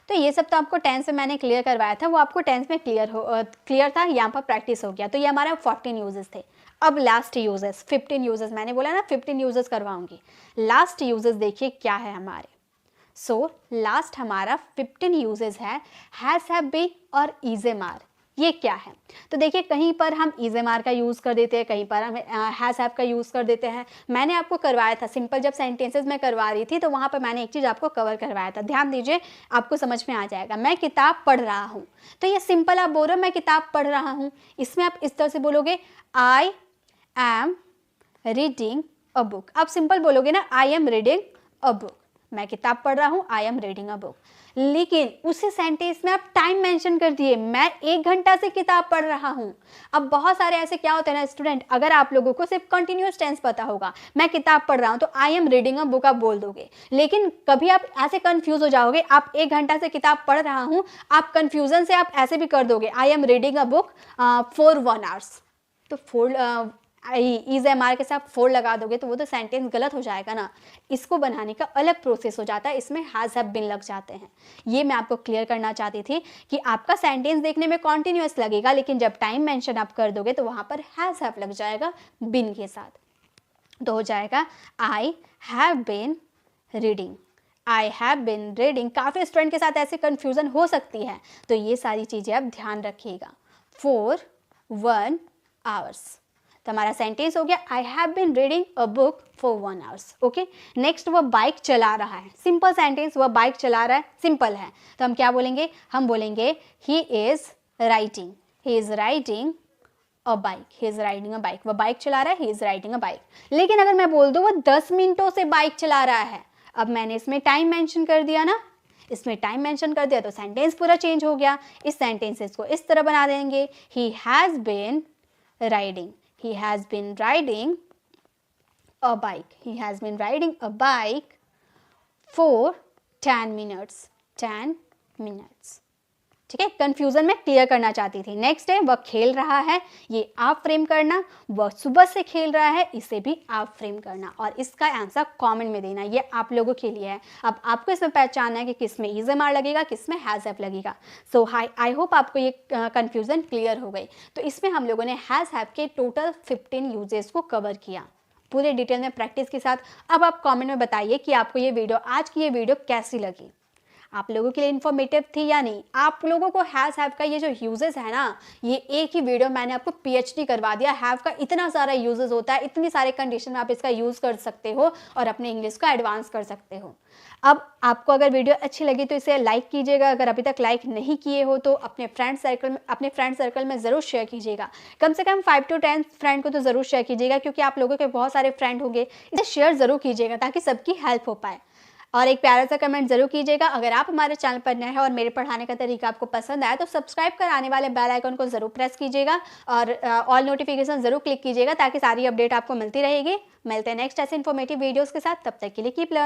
तो ये सब तो आपको टेंस में मैंने क्लियर करवाया था, वो आपको टेंस में क्लियर था, यहाँ पर प्रैक्टिस हो गया। तो ये हमारा 14 यूजेस थे। अब लास्ट यूजेस 15 यूजेस, मैंने बोला ना 15 यूजेस करवाऊंगी। लास्ट यूजेस देखिए क्या है हमारे। सो लास्ट हमारा 15 यूजेस है हैज़, हैव, बीन और इज ए मार। ये क्या है? तो देखिए कहीं पर हम इज ए मार का यूज़ कर देते हैं, कहीं पर हम हैज़, हैव का यूज़ कर देते हैं। मैंने आपको करवाया था सिंपल, जब सेंटेंसेस में करवा रही थी तो वहाँ पर मैंने एक चीज़ आपको कवर करवाया था, ध्यान दीजिए, आपको समझ में आ जाएगा। मैं किताब पढ़ रहा हूँ, तो ये सिंपल आप बोल रहे हो मैं किताब पढ़ रहा हूँ। इसमें आप इस तरह से बोलोगे I am reading a book. आप सिंपल बोलोगे ना I am reading a book, मैं किताब पढ़ रहा हूँ, I am reading a book. लेकिन उसी सेंटेंस में आप टाइम मेंशन कर दिए, मैं 1 घंटा से किताब पढ़ रहा हूँ। अब बहुत सारे ऐसे क्या होते हैं ना स्टूडेंट, अगर आप लोगों को सिर्फ कंटिन्यूअस टेंस पता होगा, मैं किताब पढ़ रहा हूँ, तो I am reading a book आप बोल दोगे। लेकिन कभी आप ऐसे कंफ्यूज हो जाओगे, आप 1 घंटा से किताब पढ़ रहा हूँ, आप कंफ्यूजन से आप ऐसे भी कर दोगे I am reading a book for 1 hours. तो फॉर इज एम आर के साथ फोर लगा दोगे तो वो तो सेंटेंस गलत हो जाएगा ना। इसको बनाने का अलग प्रोसेस हो जाता है, इसमें हैज हैव बीन लग जाते हैं। ये मैं आपको क्लियर करना चाहती थी कि आपका सेंटेंस देखने में कॉन्टिन्यूअस लगेगा, लेकिन जब टाइम मेंशन आप कर दोगे तो वहाँ पर हैज हैव लग जाएगा बिन के साथ। तो हो जाएगा I have been reading, I have been reading. काफ़ी स्टूडेंट के साथ ऐसे कन्फ्यूज़न हो सकती है, तो ये सारी चीज़ें आप ध्यान रखिएगा। फॉर 1 आवर्स, तो हमारा सेंटेंस हो गया I have been reading a book for 1 hours. Okay, next वह बाइक चला रहा है, सिंपल सेंटेंस, वह बाइक चला रहा है, सिंपल है। तो हम क्या बोलेंगे, हम बोलेंगे he is riding, he is riding a bike, he is riding a bike. वह बाइक चला रहा है, he is riding a bike. लेकिन अगर मैं बोल दूँ वो 10 मिनटों से बाइक चला रहा है, अब मैंने इसमें टाइम मेंशन कर दिया ना, इसमें टाइम मेंशन कर दिया तो सेंटेंस पूरा चेंज हो गया। इस सेंटेंसेस को इस तरह बना देंगे, he has been riding, he has been riding a bike, he has been riding a bike for 10 minutes, 10 minutes। ठीक है, कंफ्यूजन में क्लियर करना चाहती थी। नेक्स्ट है वह खेल रहा है, ये आप फ्रेम करना, वह सुबह से खेल रहा है, इसे भी आप फ्रेम करना और इसका आंसर कमेंट में देना, ये आप लोगों के लिए है। अब आपको इसमें पहचानना है कि किस में इज एम आर लगेगा, किस में हैज़ हैव लगेगा। सो आई होप आपको ये कंफ्यूजन क्लियर हो गई। तो इसमें हम लोगों ने हैज़ हैव के टोटल 15 यूजेस को कवर किया पूरे डिटेल में प्रैक्टिस के साथ। अब आप कमेंट में बताइए कि आपको ये वीडियो, आज की ये वीडियो कैसी लगी, आप लोगों के लिए इन्फॉर्मेटिव थी या नहीं। आप लोगों को हैज़ हैव का ये जो यूजेस है ना, ये एक ही वीडियो मैंने आपको पीएचडी करवा दिया। हैव का इतना सारा यूजेस होता है, इतनी सारे कंडीशन में आप इसका यूज़ कर सकते हो और अपने इंग्लिश को एडवांस कर सकते हो। अब आपको अगर वीडियो अच्छी लगी तो इसे लाइक कीजिएगा, अगर अभी तक लाइक नहीं किए हो तो अपने फ्रेंड सर्कल में ज़रूर शेयर कीजिएगा। कम से कम 5 to 10 फ्रेंड को तो ज़रूर शेयर कीजिएगा, क्योंकि आप लोगों के बहुत सारे फ्रेंड होंगे। इसे शेयर ज़रूर कीजिएगा ताकि सबकी हेल्प हो पाए। और एक प्यारा सा कमेंट जरूर कीजिएगा। अगर आप हमारे चैनल पर नए हैं और मेरे पढ़ाने का तरीका आपको पसंद आया तो सब्सक्राइब कर आने वाले बेल आइकन को जरूर प्रेस कीजिएगा और ऑल नोटिफिकेशन जरूर क्लिक कीजिएगा ताकि सारी अपडेट आपको मिलती रहेगी। मिलते हैं नेक्स्ट ऐसे इन्फॉर्मेटिव वीडियोस के साथ, तब तक के लिए कीप लर्निंग।